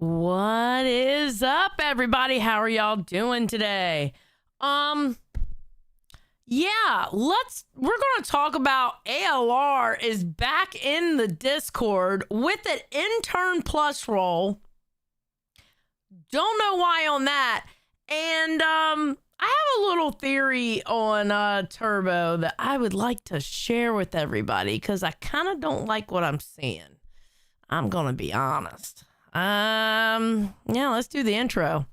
What is up, everybody? How are y'all doing today? Yeah, we're going to talk about ALR is back in the Discord with an intern plus role. Don't know why on that. And I have a little theory on Turbo that I would like to share with everybody because I kind of don't like what I'm seeing. I'm going to be honest. Yeah, let's do the intro.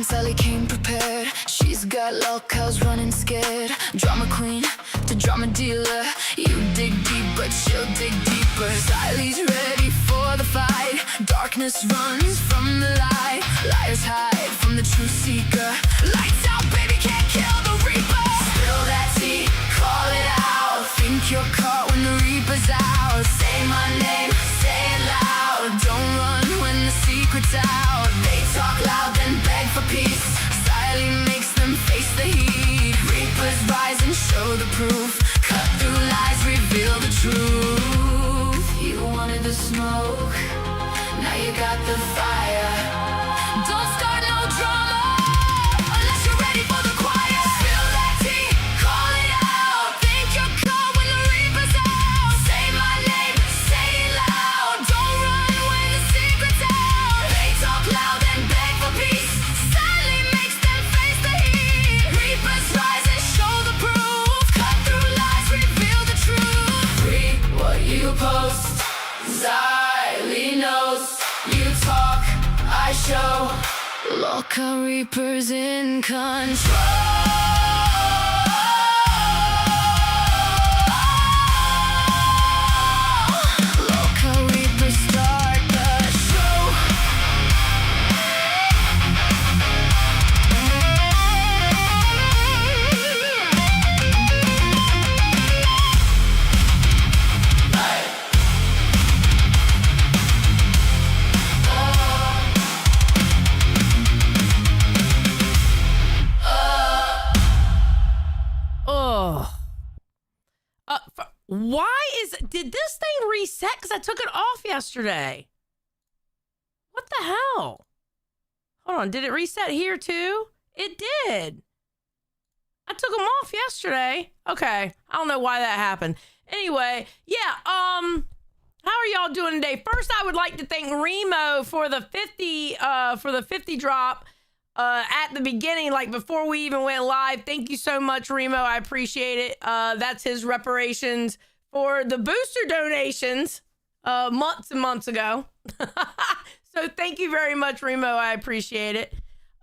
Sally came prepared. She's got locals running scared. Drama queen to drama dealer. You dig deep, but she'll dig deeper. Sally's ready for the fight. Darkness runs from the light. Liars hide from the truth seeker. Lights out, baby, can't kill the reaper. Spill that tea, call it out. Think you're caught when the reaper's out. Say my name, say it loud. Don't run when the secret's out. They talk loud, then beg for peace. Sally makes them face the heat. Reapers rise and show the proof. Cut through lies, reveal the truth. You wanted the smoke, now you got the fire. Don't start no drama unless you're ready for the choir. Spill that tea, call it out. Think you're caught when the reaper's out. Say my name, say it loud. Don't run when the secret's out. They talk loud and beg for peace. Sally makes them face the heat. Reapers rise and show the proof. Cut through lies, reveal the truth. Read what you post. Sally knows. You talk, I show. Local reapers in control. Local reapers start the show. Did this thing reset? Because I took it off yesterday. What the hell? Hold on, did it reset here too? It did. I took them off yesterday. Okay, I don't know why that happened. Anyway, yeah, how are y'all doing today? First, I would like to thank Remo for the 50 drop at the beginning, like before we even went live. Thank you so much, Remo. I appreciate it. That's his reparations for the booster donations months and months ago. So thank you very much, Remo. I appreciate it.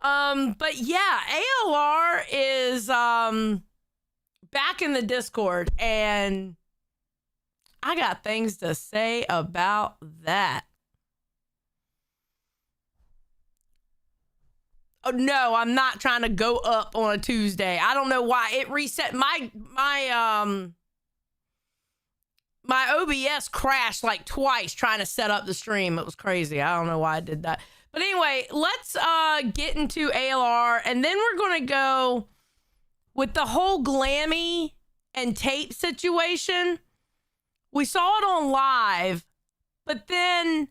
But yeah, ALR is back in the Discord, and I got things to say about that. Oh, no, I'm not trying to go up on a Tuesday. I don't know why it reset. My OBS crashed like twice trying to set up the stream. It was crazy. I don't know why I did that. But anyway, let's get into ALR, and then we're going to go with the whole Glamy and tape situation. We saw it on live, but then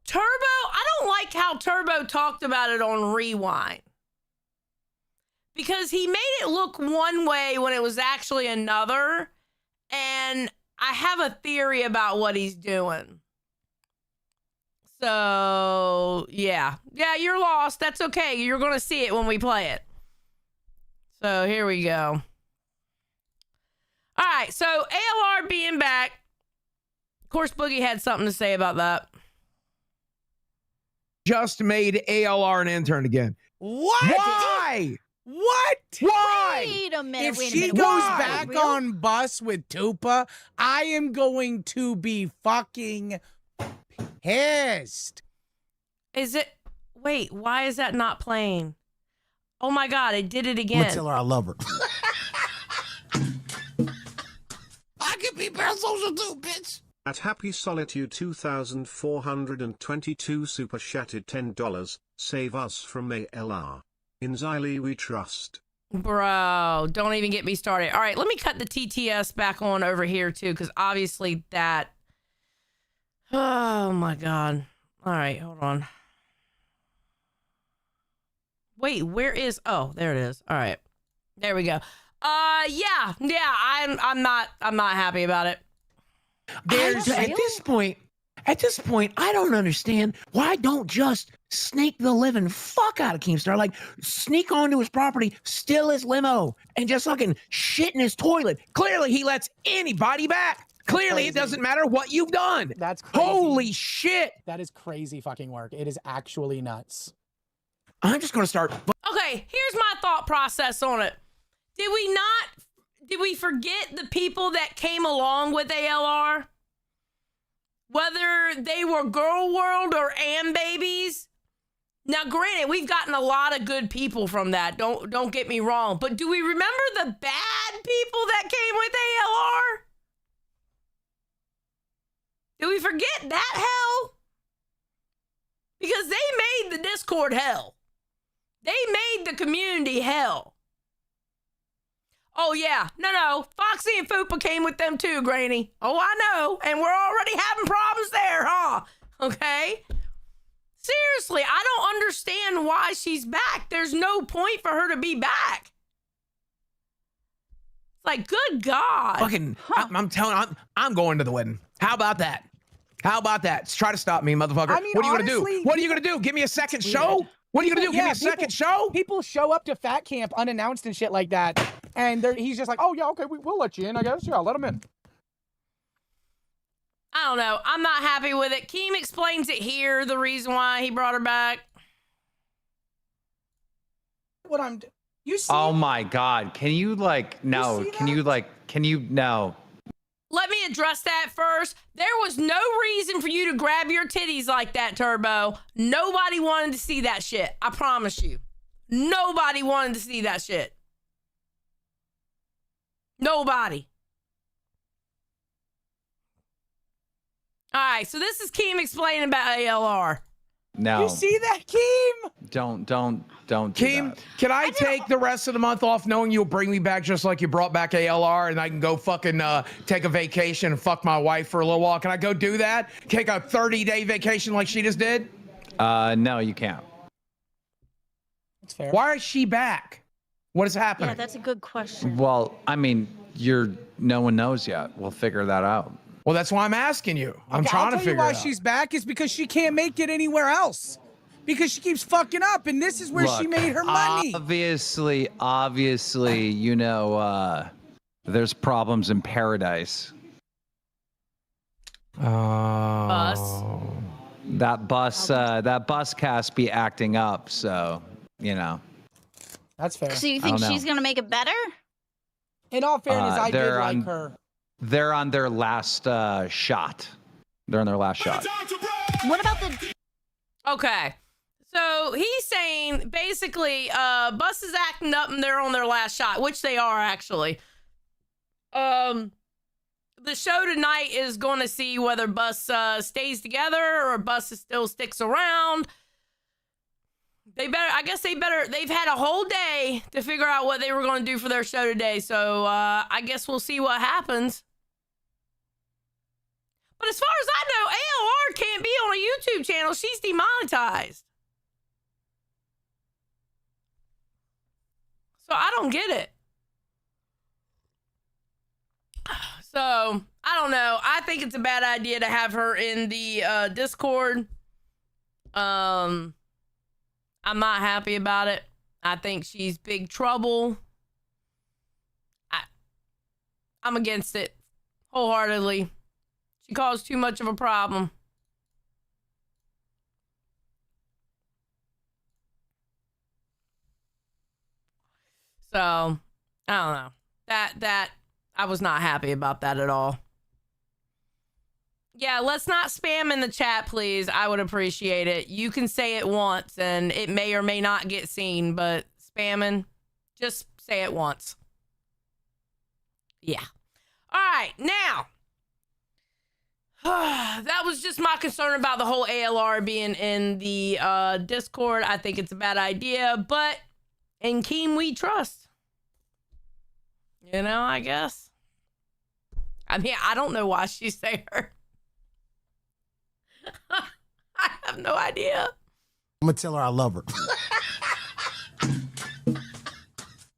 Turbo, I don't like how Turbo talked about it on Rewind, because he made it look one way when it was actually another, and I have a theory about what he's doing. So, yeah, you're lost. That's okay. You're going to see it when we play it. So, here we go. All right, so ALR being back. Of course, Boogie had something to say about that. Just made ALR an intern again. What? Why? What? Why? Wait a minute. If wait a she minute. goes Why? back Real? on bus with Tupa, I am going to be fucking pissed. Is it? Wait, why is that not playing? Oh my God, it did it I'm gonna again. tell her I love her. parasocial too, bitch. At Happy Solitude 2422 super chatted $10. Save us from ALR. In Xylee we trust. Bro, don't even get me started. All right, let me cut the TTS back on over here too, because obviously that. Oh my God. All right, hold on. Wait, where is? Oh, there it is. All right, there we go. Yeah. I'm not happy about it. There's at this point, I don't understand why don't just snake the living fuck out of Keemstar, like sneak onto his property, steal his limo, and just fucking shit in his toilet. Clearly, he lets anybody back. Clearly, it doesn't matter what you've done. That's crazy. Holy shit! That is crazy fucking work. It is actually nuts. I'm just gonna start. Okay, here's my thought process on it. Did we forget the people that came along with ALR? Whether they were Girl World or Am Babies? Now, granted, we've gotten a lot of good people from that. Don't get me wrong. But do we remember the bad people that came with ALR? Did we forget that hell? Because they made the Discord hell. They made the community hell. Oh, yeah. No. Foxy and Fupa came with them too, Granny. Oh, I know. And we're already having problems there, huh? Okay? Seriously, I don't understand why she's back. There's no point for her to be back. It's like, good God. Fucking, I'm telling. I'm going to the wedding. How about that? How about that? Try to stop me, motherfucker. I mean, what are you honestly, gonna do? What are you gonna do? Give me a second show? What are you gonna do? Give me a second show? People show up to fat camp unannounced and shit like that, and he's just like, "Oh yeah, okay, we'll let you in, I guess. Yeah, let him in." I don't know. I'm not happy with it. Keem explains it here, the reason why he brought her back. What you see? Oh my God. Can you like, no, no. Let me address that first. There was no reason for you to grab your titties like that, Turbo. Nobody wanted to see that shit. I promise you. Nobody wanted to see that shit. Nobody. All right, so this is Keem explaining about ALR. No. You see that, Keem? Don't do Keem, that. can I take the rest of the month off knowing you'll bring me back just like you brought back ALR and I can go fucking take a vacation and fuck my wife for a little while? Can I go do that? Take a 30-day vacation like she just did? No, you can't. That's fair. Why is she back? What is happening? Yeah, that's a good question. Well, I mean, no one knows yet. We'll figure that out. Well, that's why I'm asking you. I'm trying to figure it I'll tell you why out. she's back is because she can't make it anywhere else. Because she keeps fucking up, and this is where she Look, made her money. Obviously, you know, there's problems in paradise. Bus. That bus cast be acting up, so, you know. That's fair. So you I think don't know. she's gonna make it better? In all fairness, I did they're like on- her. They're on their last shot. They're on their last shot. What about the? Okay. So he's saying basically Bus is acting up and they're on their last shot, which they are actually. The show tonight is going to see whether Bus stays together or Bus still sticks around. They've had a whole day to figure out what they were going to do for their show today. So I guess we'll see what happens. But as far as I know, ALR can't be on a YouTube channel. She's demonetized. So I don't get it. So I don't know. I think it's a bad idea to have her in the Discord. I'm not happy about it. I think she's big trouble. I'm against it wholeheartedly. She caused too much of a problem. So, I don't know. That I was not happy about that at all. Yeah, let's not spam in the chat, please. I would appreciate it. You can say it once and it may or may not get seen, but spamming, just say it once. Yeah. All right, now, That was just my concern about the whole ALR being in the Discord. I think it's a bad idea, but in Keem we trust. You know, I guess. I mean, I don't know why she's there. I have no idea. I'm gonna tell her I love her.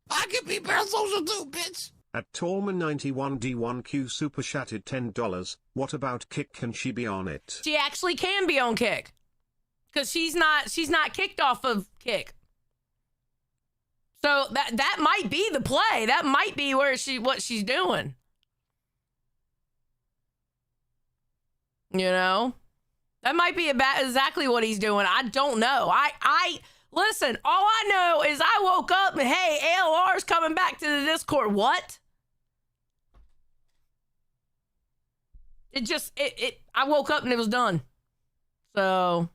I can be parasocial too, bitch. At Torman91D1Q super chatted $10. What about Kick? Can she be on it? She actually can be on Kick. Because she's not kicked off of Kick. So that might be the play. That might be what she's doing. You know? That might be exactly what he's doing. I don't know. I listen, all I know is I woke up and hey, ALR's coming back to the Discord. What? I woke up and it was done. So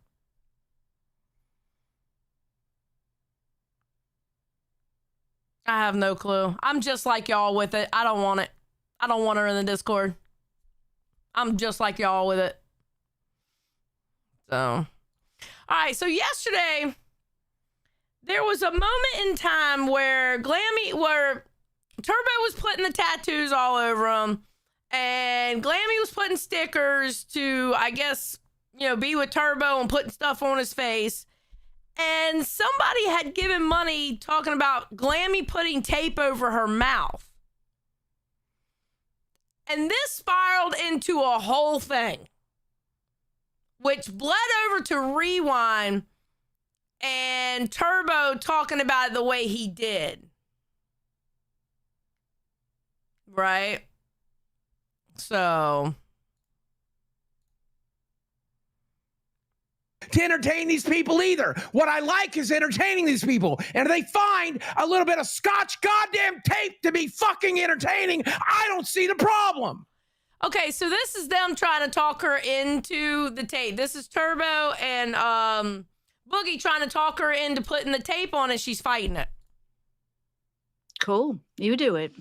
I have no clue. I'm just like y'all with it. I don't want it. I don't want her in the Discord. I'm just like y'all with it. So, all right. So yesterday, there was a moment in time where Turbo was putting the tattoos all over him, and Glamy was putting stickers to, I guess, you know, be with Turbo and putting stuff on his face. And somebody had given money talking about Glamy putting tape over her mouth. And this spiraled into a whole thing, which bled over to Rewind and Turbo talking about it the way he did. Right? So to entertain these people either. What I like is entertaining these people. And if they find a little bit of scotch goddamn tape to be fucking entertaining, I don't see the problem. okay, so this is them trying to talk her into the tape. This is Turbo and Boogie trying to talk her into putting the tape on, and she's fighting it. Cool. You do it.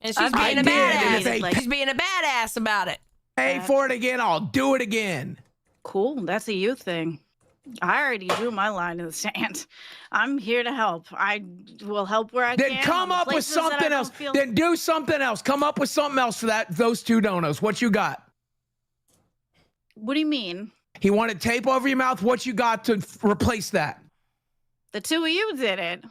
And she's being a badass. She's being a badass about it. Pay for it again, I'll do it again. Cool. That's a you thing. I already drew my line in the sand. I'm here to help. I will help where I can. Then come up with something else. Then do something else. Come up with something else for those two donos. What you got? What do you mean? He wanted tape over your mouth. What you got to replace that? The two of you did it.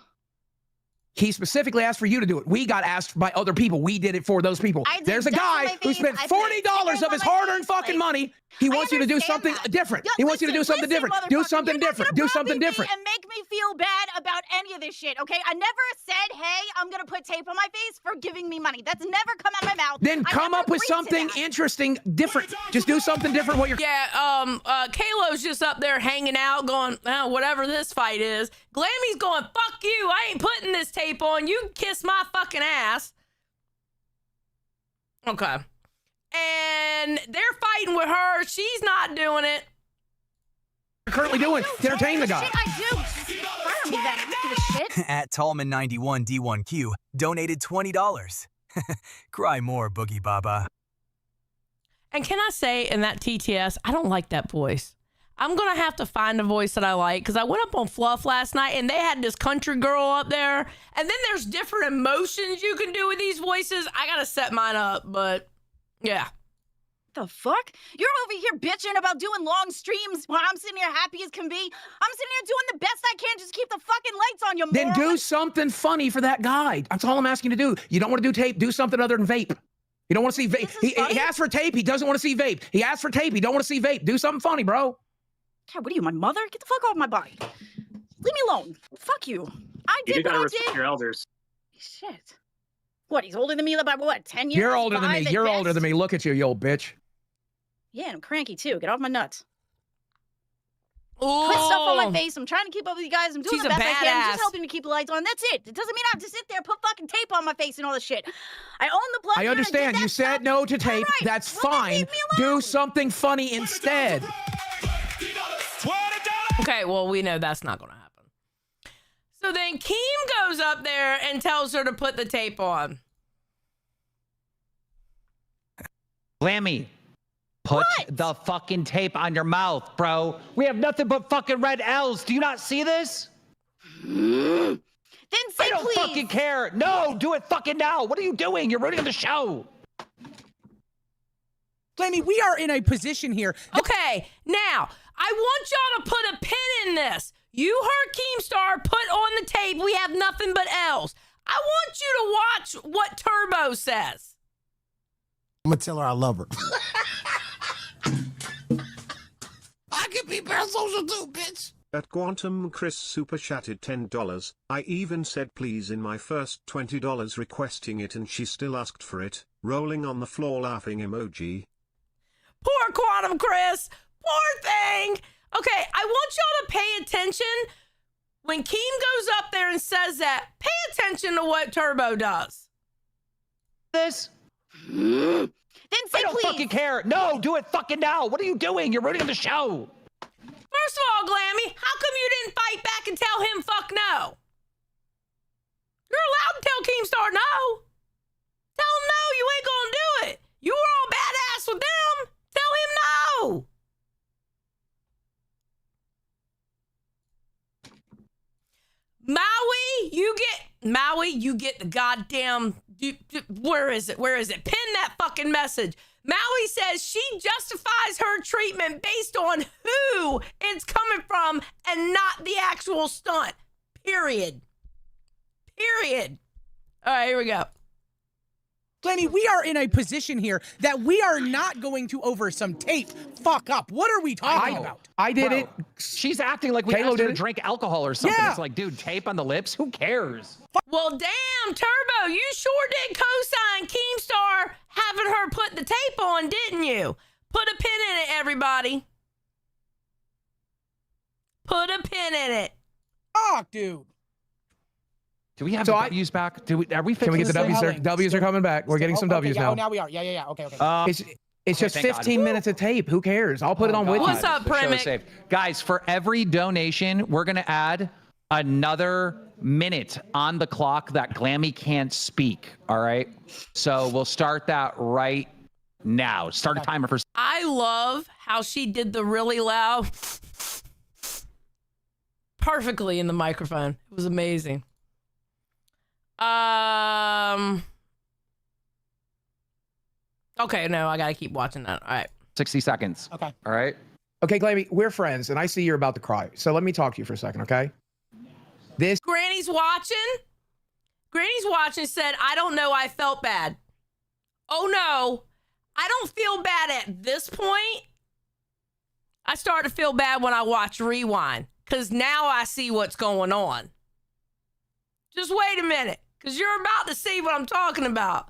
He specifically asked for you to do it. We got asked by other people. We did it for those people. There's a guy who spent $40 of his hard-earned fucking money. He wants you to do something different. He wants you to do something different. Do something different. Do something different. And make me feel bad about any of this shit, okay? I never said, hey, I'm gonna put tape on my face for giving me money. That's never come out of my mouth. Then come up with something interesting, different. Just do something different. What you're Kalo's just up there hanging out, going, oh, whatever this fight is. Glamy's going, fuck you. I ain't putting this tape on. You can kiss my fucking ass. Okay. And they're fighting with her. She's not doing it. Currently doing to entertain the guy. Shit, I do. Fire me then. I don't give a shit. At Tallman91D1Q donated $20. Cry more, Boogie Baba. And can I say, in that TTS, I don't like that voice. I'm going to have to find a voice that I like, because I went up on Fluff last night and they had this country girl up there. And then there's different emotions you can do with these voices. I got to set mine up, but yeah. The fuck? You're over here bitching about doing long streams while I'm sitting here happy as can be. I'm sitting here doing the best I can just keep the fucking lights on, you moron. Then do something funny for that guy. That's all I'm asking you to do. You don't want to do tape, do something other than vape. You don't want to see vape. He asked for tape, he doesn't want to see vape. He asked for tape, he don't want to see vape. Do something funny, bro. God, what are you, my mother? Get the fuck off my body. Leave me alone. Fuck you. I did what I did. Your elders. Shit. What, he's older than me by what, 10 years? You're older than me. You're older than me. Look at you, you old bitch. Yeah, I'm cranky too. Get off my nuts. Ooh. Put stuff on my face. I'm trying to keep up with you guys. I'm doing She's the best I can. I'm badass. just helping to keep the lights on. That's it. It doesn't mean I have to sit there, put fucking tape on my face and all this shit. I own the plug. I understand. You said no to tape. Right. That's Well, then fine. leave me alone. Do something funny instead. Okay, well, we know that's not going to happen. So then Keem goes up there and tells her to put the tape on. Glamy, put the fucking tape on your mouth, bro. We have nothing but fucking red L's. Do you not see this? Then say I don't please. fucking care. No, do it fucking now. What are you doing? You're ruining the show. Glamy, we are in a position here. Okay, now, I want y'all to put a pin in this. You heard Keemstar put on the tape, we have nothing but L's. I want you to watch what Turbo says. I'm gonna tell her I love her. I can be parasocial too, bitch. At Quantum Chris super chatted $10. I even said please in my first $20 requesting it and she still asked for it. Rolling on the floor laughing emoji. Poor Quantum Chris. Poor thing. Okay, I want y'all to pay attention. When Keem goes up there and says that, pay attention to what Turbo does. This? Then say I don't please. fucking care. No, do it fucking now. What are you doing? You're ruining the show. First of all, Glamy, how come you didn't fight back and tell him fuck no? You're allowed to tell Keemstar no. Tell him no, you ain't gonna do it. You were all badass with them. Tell him no. Maui, you get the goddamn, where is it? Pin that fucking message. Maui says she justifies her treatment based on who it's coming from and not the actual stunt. Period. All right, here we go. Glamy, we are in a position here that we are not going to, over some tape, fuck up. What are we talking about? I did it. She's acting like we Halo asked her did to it. drink alcohol or something. Yeah. It's like, dude, tape on the lips? Who cares? Well, damn, Turbo, you sure did co-sign Keemstar having her put the tape on, didn't you? Put a pin in it, everybody. Put a pin in it. Fuck, dude. Do we have So the I- W's back? Are we Can we fixing get the this W's? thing? There? W's are coming back. We're getting some W's yeah, now. Oh, now we are. Yeah. Okay. It's just thank God. 15 minutes of tape. Who cares? I'll put it on with What's you. up, The show is Primic? safe. Guys, for every donation, we're going to add another minute on the clock that Glamy can't speak. All right. So we'll start that right now. Start a timer for. I love how she did the really loud perfectly in the microphone. It was amazing. Okay, no, I gotta keep watching that. All right. 60 seconds. Okay. All right. Okay, Glamy, we're friends, and I see you're about to cry. So let me talk to you for a second, okay? Granny's watching. Granny's watching said, I don't know, I felt bad. Oh no, I don't feel bad at this point. I started to feel bad when I watched Rewind, because now I see what's going on. Just wait a minute, because you're about to see what I'm talking about.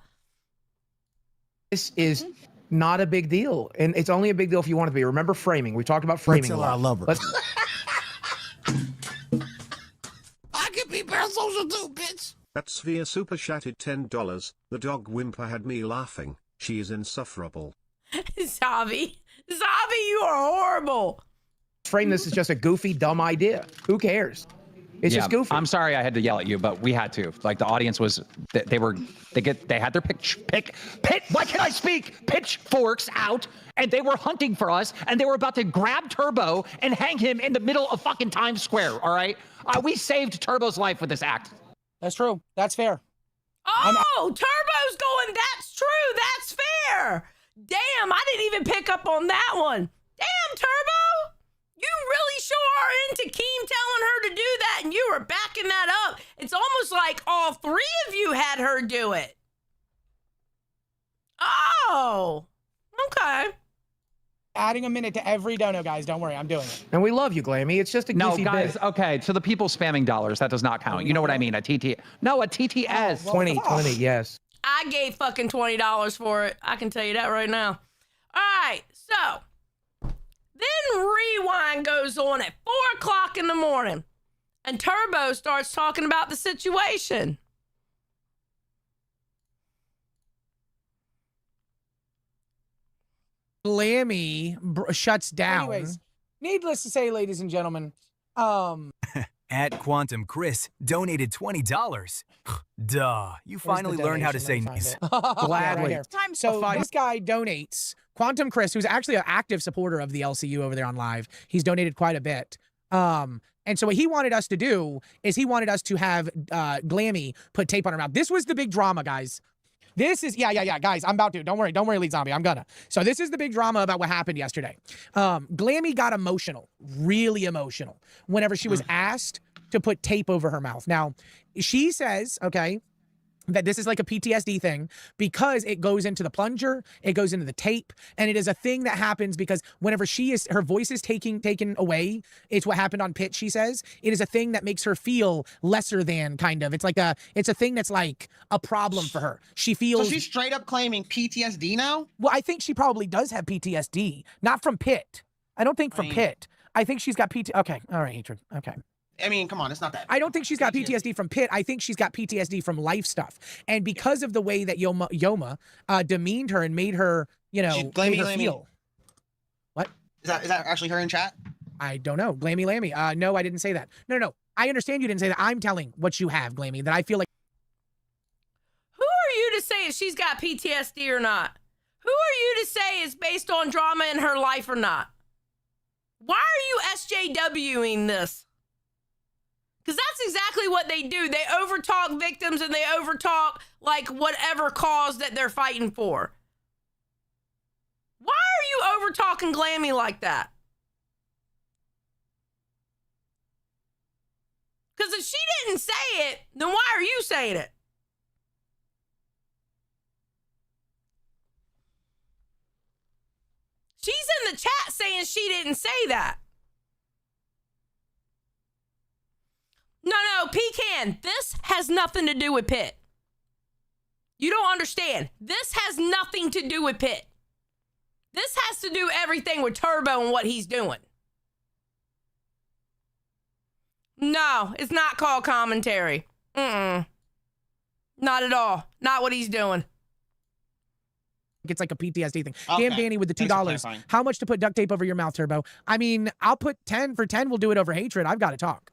This is not a big deal, and it's only a big deal if you want it to be. Remember framing. We talked about framing. Tell a her I lot. love her. Let's- I can be parasocial too, bitch. At Sphere super chatted $10. The dog whimper had me laughing. She is insufferable. Zavi, you are horrible. frame this as just a goofy, dumb idea. Who cares? It's just goofy. I'm sorry I had to yell at you, but we had to. Like the audience was, they had their why can't I speak? Pitchforks out, and they were hunting for us, and they were about to grab Turbo and hang him in the middle of fucking Times Square. All right, we saved Turbo's life with this act. That's true. That's fair. Oh, Turbo's going, that's true. That's fair. Damn, I didn't even pick up on that one. Damn, Turbo. You really sure are into Keem telling her to do that, and you were backing that up. It's almost like all three of you had her do it. Oh, okay. Adding a minute to every dono, guys. Don't worry, I'm doing it. And we love you, Glamy. It's just a No, goofy guys, bit. okay, to the people spamming dollars, that does not count. You know what I mean? A TTS. Oh, 20, yes. I gave fucking $20 for it. I can tell you that right now. All right, so then Rewind goes on at 4 o'clock in the morning, and Turbo starts talking about the situation. Glamy shuts down. Anyways, needless to say, ladies and gentlemen, At Quantum Chris donated $20. Duh, you finally learned how to say nice. Gladly. Time. So this guy donates. Quantum Chris, who's actually an active supporter of the LCU over there on live, he's donated quite a bit. And so what he wanted us to do is he wanted us to have Glamy put tape on her mouth. This was the big drama, guys. This is, yeah, guys, I'm about to. Don't worry, Lead Zombie, I'm gonna. So this is the big drama about what happened yesterday. Glamy got emotional, really emotional, whenever she was asked to put tape over her mouth. Now, she says, okay, that this is like a PTSD thing because it goes into the plunger, it goes into the tape, and it is a thing that happens because whenever her voice is taken away, it's what happened on Pitch, she says. It is a thing that makes her feel lesser than, kind of. It's a thing that's like a problem for her. She feels... So she's straight up claiming PTSD now? Well, I think she probably does have PTSD. Not from Pit. I don't think from Pit. I think she's got Okay, all right, Hatred. Okay. I mean, come on, it's not that. I don't think she's got PTSD from Pit. I think she's got PTSD from life stuff. And because of the way that Yoma demeaned her and made her, made her feel. What? Is that actually her in chat? I don't know. Glamy Lammy. No, I didn't say that. No. I understand you didn't say that. I'm telling what you have, Glamy, that I feel like. Who are you to say if she's got PTSD or not? Who are you to say it's based on drama in her life or not? Why are you SJWing this? Because that's exactly what they do. They overtalk victims and they overtalk like whatever cause that they're fighting for. Why are you overtalking Glamy like that? Because if she didn't say it, then why are you saying it? She's in the chat saying she didn't say that. No, Pecan, this has nothing to do with Pitt. You don't understand. This has nothing to do with Pitt. This has to do everything with Turbo and what he's doing. No, it's not called commentary. Not at all. Not what he's doing. It's like a PTSD thing. Okay. Damn Danny with the $2. How much to put duct tape over your mouth, Turbo? I mean, I'll put 10 for 10. We'll do it over Hatred. I've got to talk.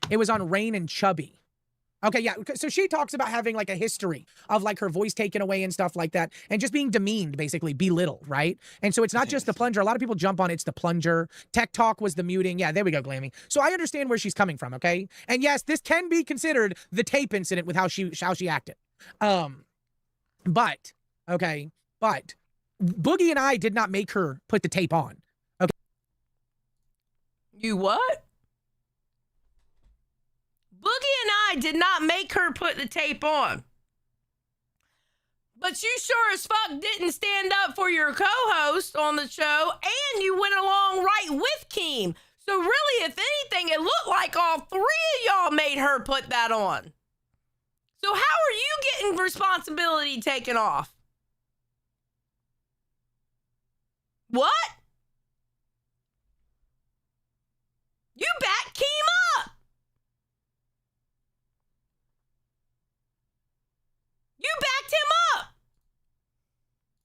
It was on Rain and Chubby. Okay, yeah. So she talks about having like a history of like her voice taken away and stuff like that, and just being demeaned, basically belittled, right? And so it's not just the plunger. A lot of people jump on it's the plunger. Tech Talk was the muting. Yeah, there we go, Glamy. So I understand where she's coming from. Okay, and yes, this can be considered the tape incident with how she acted. But Boogie and I did not make her put the tape on. Okay. You what? Boogie and I did not make her put the tape on. But you sure as fuck didn't stand up for your co-host on the show, and you went along right with Keem. So really, if anything, it looked like all three of y'all made her put that on. So how are you getting responsibility taken off? What? You backed Keem up. You backed him up.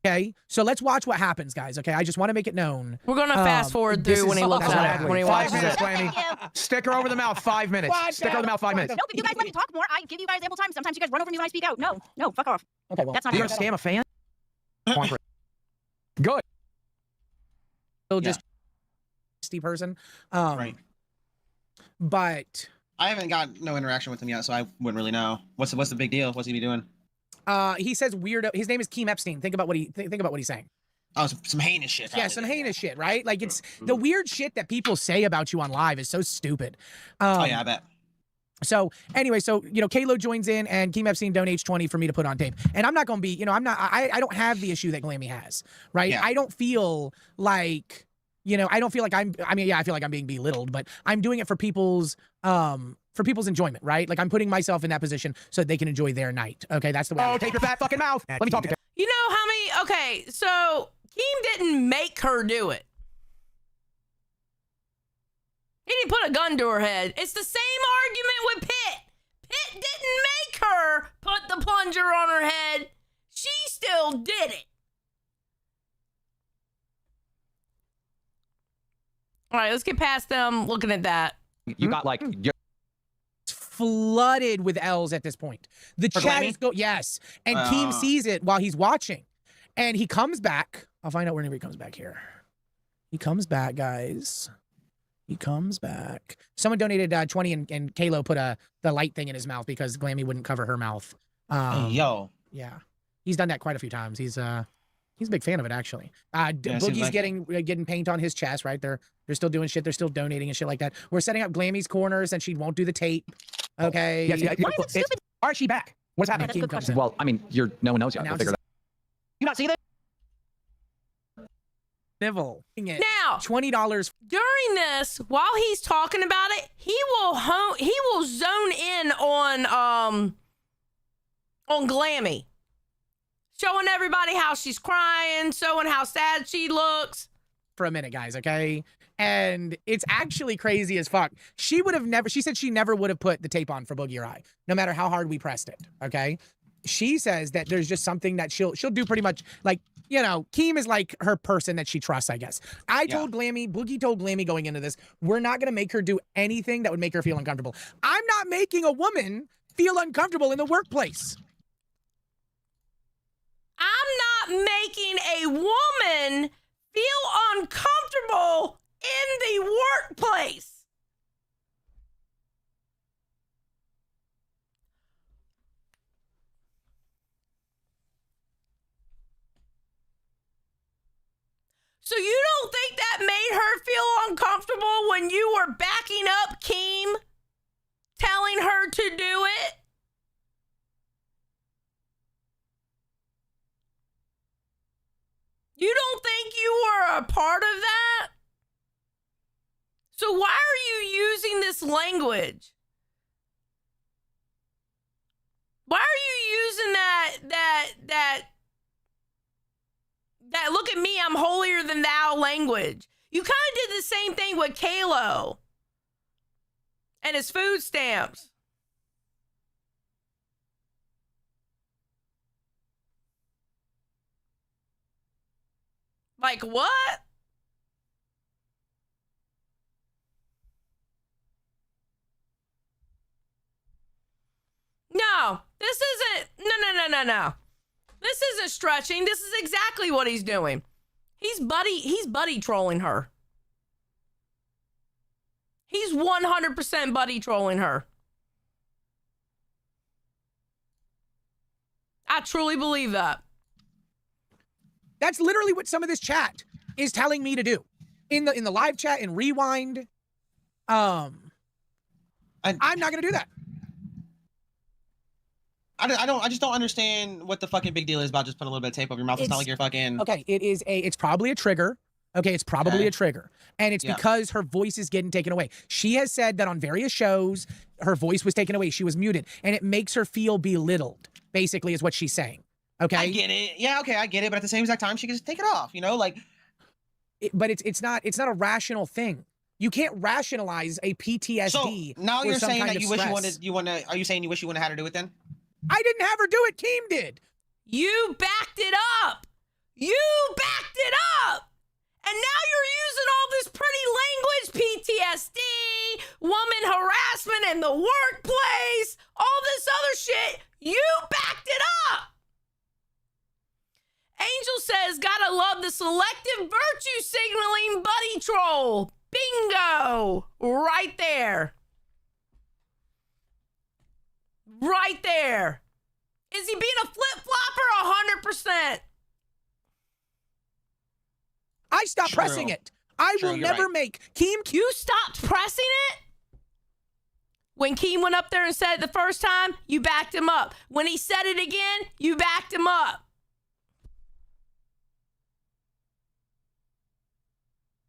Okay, so let's watch what happens, guys. Okay, I just want to make it known. We're gonna fast forward through when he looks at it. When he watches it. 5 minutes, Glamy. Stick her over the mouth. 5 minutes. Stick her over the mouth. 5 minutes. Nope, if you guys let me talk more, I give you guys ample time. Sometimes you guys run over me when I speak out. No, fuck off. Okay, well, that's not You're gonna scam a fan? Good. Still just Steve person. Right. But I haven't got no interaction with him yet, so I wouldn't really know. What's the big deal? What's he be doing? He says weirdo. His name is Keem Epstein. Think about what he's saying. Oh, some heinous shit. Yeah, some heinous shit, right? Like it's the weird shit that people say about you on live is so stupid. Oh yeah, I bet. So anyway, Kalo joins in and Keem Epstein donates 20 for me to put on tape. And I'm not going to be, I don't have the issue that Glamy has, right? Yeah. I don't feel like, I don't feel like I feel like I'm being belittled, but I'm doing it for people's enjoyment, right? Like I'm putting myself in that position so that they can enjoy their night. Okay, that's the way. Oh, take your fat fucking mouth. Let me talk to you. You know how many, okay, so Keem didn't make her do it. He didn't put a gun to her head. It's the same argument with Pitt. Pitt didn't make her put the plunger on her head. She still did it. All right, let's get past them looking at that. You got like flooded with L's at this point. The For chat Glamy? is yes, and Keem sees it while he's watching, and he comes back. I'll find out whenever he comes back here. He comes back, guys. He comes back. Someone donated 20, and Kalo put the light thing in his mouth because Glamy wouldn't cover her mouth. Hey, yo. Yeah, he's done that quite a few times. He's a big fan of it, actually. Boogie's like getting paint on his chest, right? They're still doing shit. They're still donating and shit like that. We're setting up Glamy's corners, and she won't do the tape. Okay. Yes, yeah, Why is it stupid? Why is she back? What's happening? That's a good question. well, I mean, no one knows yet. We'll figure it out. You not see that? Nibble. Now, $20. during this, while he's talking about it, he will zone in on Glamy, showing everybody how she's crying, showing how sad she looks. For a minute, guys, okay? And it's actually crazy as fuck. She said she never would have put the tape on for Boogie or I, no matter how hard we pressed it, okay? She says that there's just something that she'll do pretty much, like, you know, Keem is like her person that she trusts, I guess. Boogie told Glamy going into this, we're not going to make her do anything that would make her feel uncomfortable. I'm not making a woman feel uncomfortable in the workplace. I'm not making a woman feel uncomfortable in the workplace. So you don't think that made her feel uncomfortable when you were backing up Keem, telling her to do it? You don't think you were a part of that? So why are you using this language? Why are you using that look at me, I'm holier than thou language? You kind of did the same thing with Kalo and his food stamps. Like what? No, this isn't. No. This isn't stretching. This is exactly what he's doing. He's buddy trolling her. He's 100% buddy trolling her. I truly believe that. That's literally what some of this chat is telling me to do. In the live chat, in Rewind. I'm not gonna do that. I just don't understand what the fucking big deal is about just putting a little bit of tape over your mouth. It's not like you're fucking. Okay, it's probably a trigger. Okay, it's probably a trigger. And it's because her voice is getting taken away. She has said that on various shows, her voice was taken away. She was muted. And it makes her feel belittled, basically, is what she's saying. Okay? I get it. Yeah, okay, I get it. But at the same exact time, she can just take it off, you know? Like. But it's not a rational thing. You can't rationalize a PTSD. So now or you're some saying kind that of you wish stress. are you saying you wish you wouldn't have had her do it then? I didn't have her do it. Keem did. You backed it up. You backed it up. And now you're using all this pretty language, PTSD, woman harassment in the workplace, all this other shit. You backed it up. Angel says, gotta love the selective virtue signaling buddy troll. Bingo. Right there. Right there. Is he being a flip-flopper? 100%. I stopped pressing it. I will never make Keem. You stopped pressing it? When Keem went up there and said it the first time, you backed him up. When he said it again, you backed him up.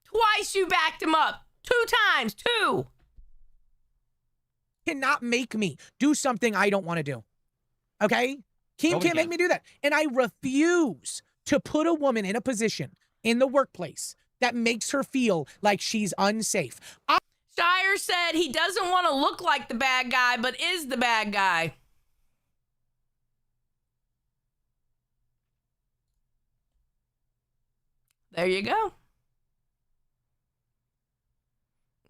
Twice you backed him up. 2 times. 2. Cannot make me do something I don't want to do. Okay? Keem can't make me do that. And I refuse to put a woman in a position in the workplace that makes her feel like she's unsafe. Shire said he doesn't want to look like the bad guy, but is the bad guy. There you go.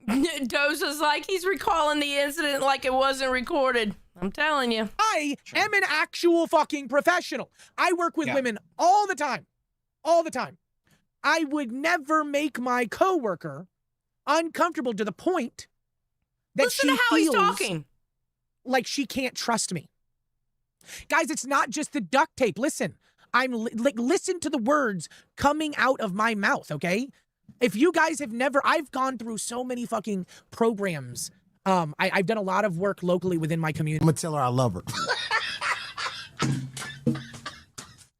Doza's like, he's recalling the incident like it wasn't recorded. I'm telling you. I am an actual fucking professional. I work with women all the time. All the time. I would never make my coworker uncomfortable to the point that Listen she to how feels he's talking. like she can't trust me. Guys, it's not just the duct tape. Listen, listen to the words coming out of my mouth, okay? If you guys have never, I've gone through so many fucking programs. I've done a lot of work locally within my community. I'm gonna tell her I love her.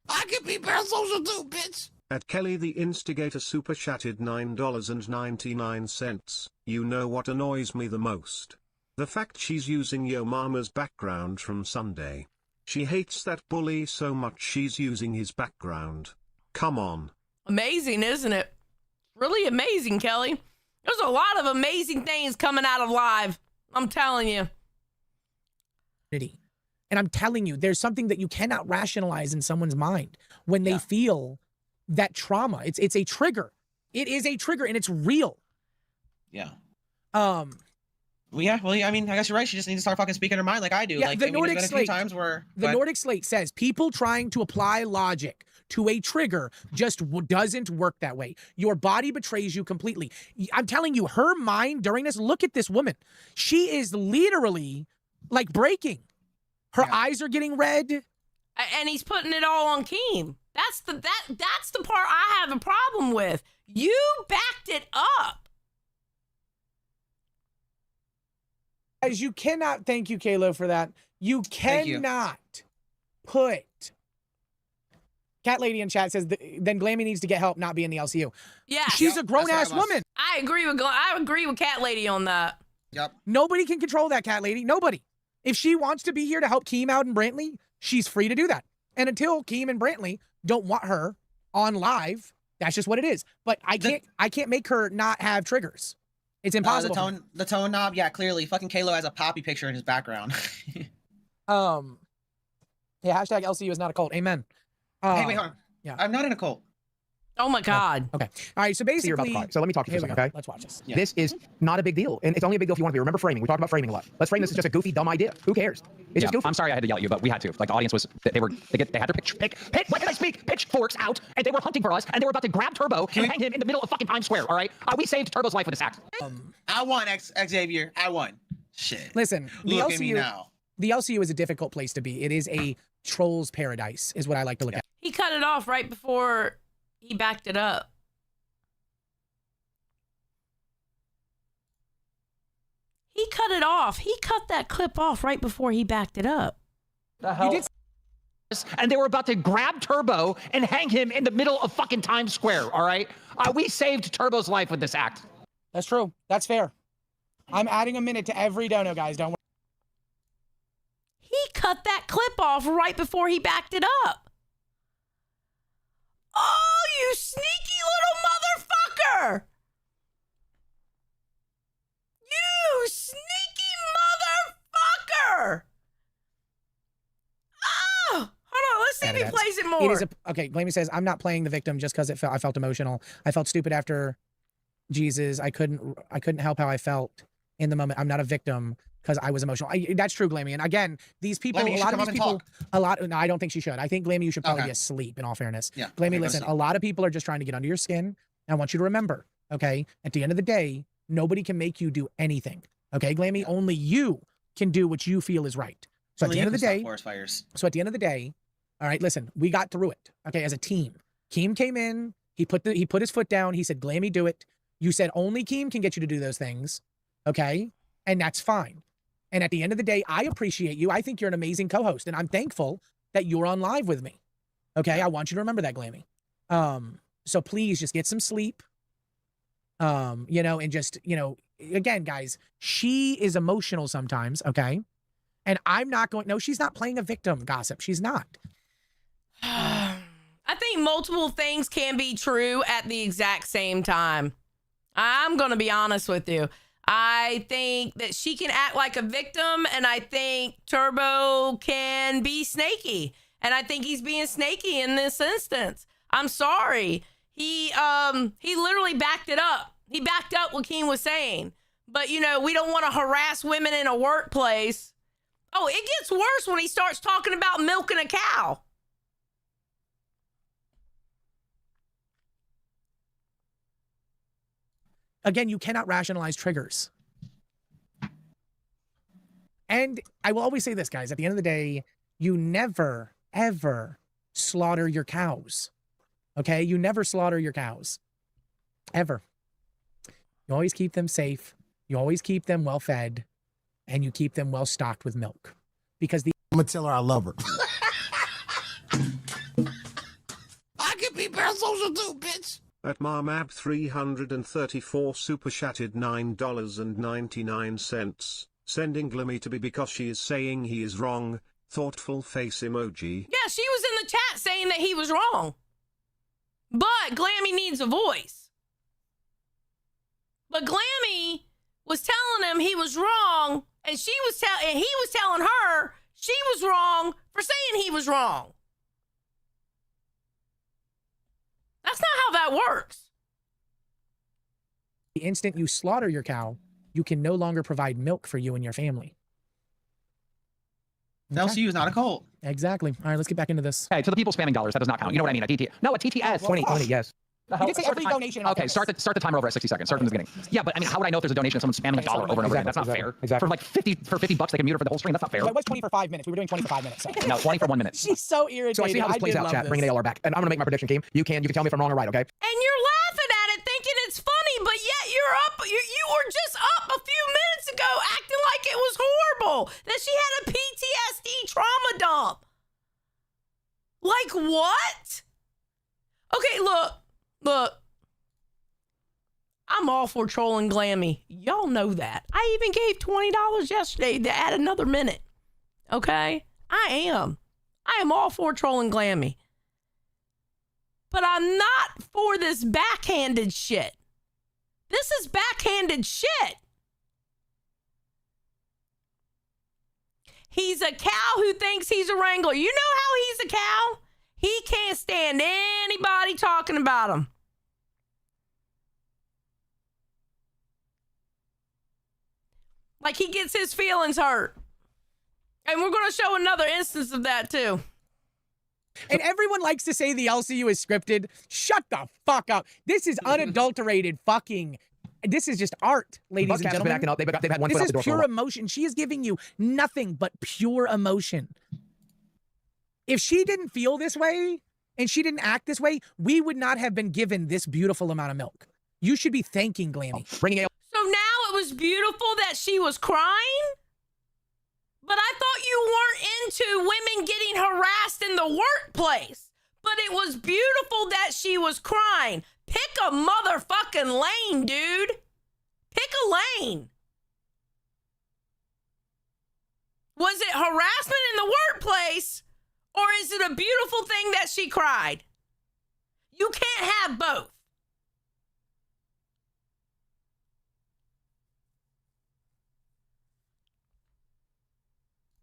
I can be parasocial too, bitch. At Kelly the Instigator super chatted $9.99. You know what annoys me the most? The fact she's using Yo Mama's background from Sunday. She hates that bully so much she's using his background. Come on. Amazing, isn't it? Really amazing, Kelly. There's a lot of amazing things coming out of live. I'm telling you. And I'm telling you, there's something that you cannot rationalize in someone's mind when they feel that trauma. It's a trigger. It is a trigger, and it's real. Yeah. Well, I mean, I guess you're right. She just needs to start fucking speaking her mind like I do. Yeah, like, the I mean, Nordic there's been a few Slate. times where The Nordic Slate says people trying to apply logic to a trigger just doesn't work that way. Your body betrays you completely. I'm telling you, her mind during this, look at this woman. She is literally like breaking. Her eyes are getting red. And he's putting it all on Keem. That's the part I have a problem with. You backed it up. Guys, you cannot, thank you, Kalo, for that. You cannot put, Cat Lady in chat says, then Glamy needs to get help not be in the LCU. Yeah. She's a grown-ass woman. I agree with Cat Lady on that. Yep. Nobody can control that, Cat Lady. Nobody. If she wants to be here to help Keem out and Brantley, she's free to do that. And until Keem and Brantley don't want her on live, that's just what it is. But I can't make her not have triggers. It's impossible. The tone knob, yeah, clearly. Fucking Kalo has a poppy picture in his background. Yeah, hashtag LCU is not a cult. Amen. Hey, wait, hold on. Yeah. I'm not in a cult. Oh my God. Okay. All right. So basically, You're about to cry. So let me talk to you for a second, okay? Let's watch this. This is not a big deal. And it's only a big deal if you want to be. Remember framing. We talked about framing a lot. Let's frame this as just a goofy, dumb idea. Who cares? It's just goofy. I'm sorry I had to yell at you, but we had to. Like, the audience was, they had their what can I speak? Pitchforks out, and they were hunting for us, and they were about to grab Turbo and hang him in the middle of fucking Times Square, all right? We saved Turbo's life with this act. I won, Xavier. I won. Shit. Listen, Look at me now. The LCU is a difficult place to be. It is a troll's paradise, is what I like to look at. He cut it off right before he backed it up. He cut it off. He cut that clip off right before he backed it up. The hell? And they were about to grab Turbo and hang him in the middle of fucking Times Square, all right? We saved Turbo's life with this act. That's true. That's fair. I'm adding a minute to every dono, guys. Don't worry. He cut that clip off right before he backed it up. Oh, you sneaky little motherfucker! You sneaky motherfucker! Oh, hold on. Let's see if he plays it more. It is okay. Glamy says, "I'm not playing the victim just because I felt emotional. I felt stupid after Jesus. I couldn't help how I felt in the moment. I'm not a victim because I was emotional." That's true, Glamy. And again, these people, Glamy, a lot of these people, no, I don't think she should. I think, Glamy, you should probably be asleep. In all fairness, Yeah. Glamy, listen. A lot of people are just trying to get under your skin. I want you to remember, okay? At the end of the day, nobody can make you do anything. Okay, Glamy, only you can do what you feel is right. So at the end of the day, all right, listen, we got through it. Okay, as a team. Keem came in, he put his foot down, he said, "Glamy, do it." You said only Keem can get you to do those things. Okay? And that's fine. And at the end of the day, I appreciate you. I think you're an amazing co-host, and I'm thankful that you're on live with me. Okay, I want you to remember that, Glamy. So please just get some sleep. And just, again, guys, she is emotional sometimes, okay? And I'm not no, she's not playing a victim, Gossip. She's not. I think multiple things can be true at the exact same time. I'm going to be honest with you. I think that she can act like a victim, and I think Turbo can be snaky. And I think he's being snaky in this instance. I'm sorry. He literally backed it up. He backed up what Keem was saying. But, you know, we don't want to harass women in a workplace. Oh, it gets worse when he starts talking about milking a cow. Again, you cannot rationalize triggers. And I will always say this, guys, at the end of the day, you never, ever slaughter your cows. Okay? You never slaughter your cows. Ever. You always keep them safe. You always keep them well fed. And you keep them well stocked with milk. Because the I'm gonna tell her I love her. I can be parasocial too, bitch. At Marmab 334 super chatted $9.99, sending Glamy to be because she is saying he is wrong, thoughtful face emoji. Yeah, she was in the chat saying that he was wrong. But Glamy needs a voice. But Glamy was telling him he was wrong, and he was telling her she was wrong for saying he was wrong. That's not how that works. The instant you slaughter your cow, you can no longer provide milk for you and your family. The LCU is not a cult. Exactly. All right, let's get back into this. Hey, to the people spamming dollars, that does not count. You know what I mean? A TTS. No, a TTS. 20, yes. You did say every donation. Okay, start the timer over at 60 seconds. Start from the beginning. Yeah, but I mean, how would I know if there's a donation if someone's spamming a dollar over and over again? That's not fair. Exactly. For like 50 bucks, they can mute her for the whole stream. That's not fair. So it was 20 for 5 minutes. We were doing 20 for 5 minutes. So. No, 20 for 1 minute. She's so irritated. So I see how this plays out, chat. Bring an ALR back. And I'm going to make my prediction, team. You can tell me if I'm wrong or right, okay? And you're laughing at it thinking it's funny, but yet you were just up a few minutes ago acting like it was horrible, that she had a PTSD trauma dump. Like what? Okay, look. I'm all for trolling Glamy. Y'all know that. I even gave $20 yesterday to add another minute. Okay? I am all for trolling Glamy. But I'm not for this backhanded shit. This is backhanded shit. He's a cow who thinks he's a wrangler. You know how he's a cow? He can't stand anybody talking about him. Like he gets his feelings hurt. And we're going to show another instance of that too. And everyone likes to say the LCU is scripted. Shut the fuck up. This is unadulterated fucking. This is just art, ladies and gentlemen. Been acting up. They've had one this foot out is the door pure emotion. She is giving you nothing but pure emotion. If she didn't feel this way and she didn't act this way, we would not have been given this beautiful amount of milk. You should be thanking Glamy. Bringing ALR. So now it was beautiful that she was crying? But I thought you weren't into women getting harassed in the workplace. But it was beautiful that she was crying. Pick a motherfucking lane, dude. Pick a lane. Was it harassment in the workplace? Or is it a beautiful thing that she cried? You can't have both.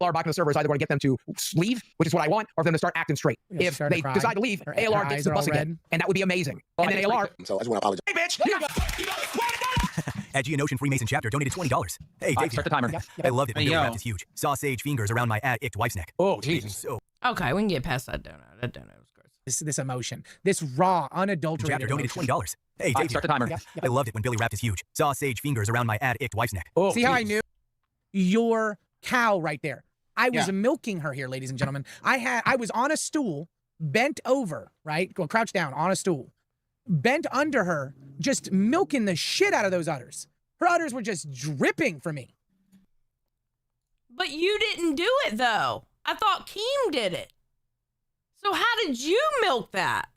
Back in the server is either going to get them to leave, which is what I want, or for them to start acting straight. If they decide to leave, ALR gets the bus again, and that would be amazing. And then ALR. So I just want to apologize. Hey, bitch! At Geonosian Freemason chapter donated $20. Hey, Dave. Start the timer. I loved it when Hey, Billy yo. wrapped his huge sausage fingers around my icked wife's neck. Oh, Jesus. So, Okay, we can get past that donut. That donut was gross. This emotion. This raw, unadulterated chapter donated emotion. $20. Hey, Dave. Start the timer. I loved it when Billy wrapped his huge sausage fingers around my icked wife's neck. Oh, See how I Jesus. knew? Your cow right there. I was milking her here, ladies and gentlemen. I was on a stool, bent over, right? Go crouch down on a stool, bent under her, just milking the shit out of those udders. Her udders were just dripping for me. But you didn't do it, though. I thought Keem did it. So how did you milk that?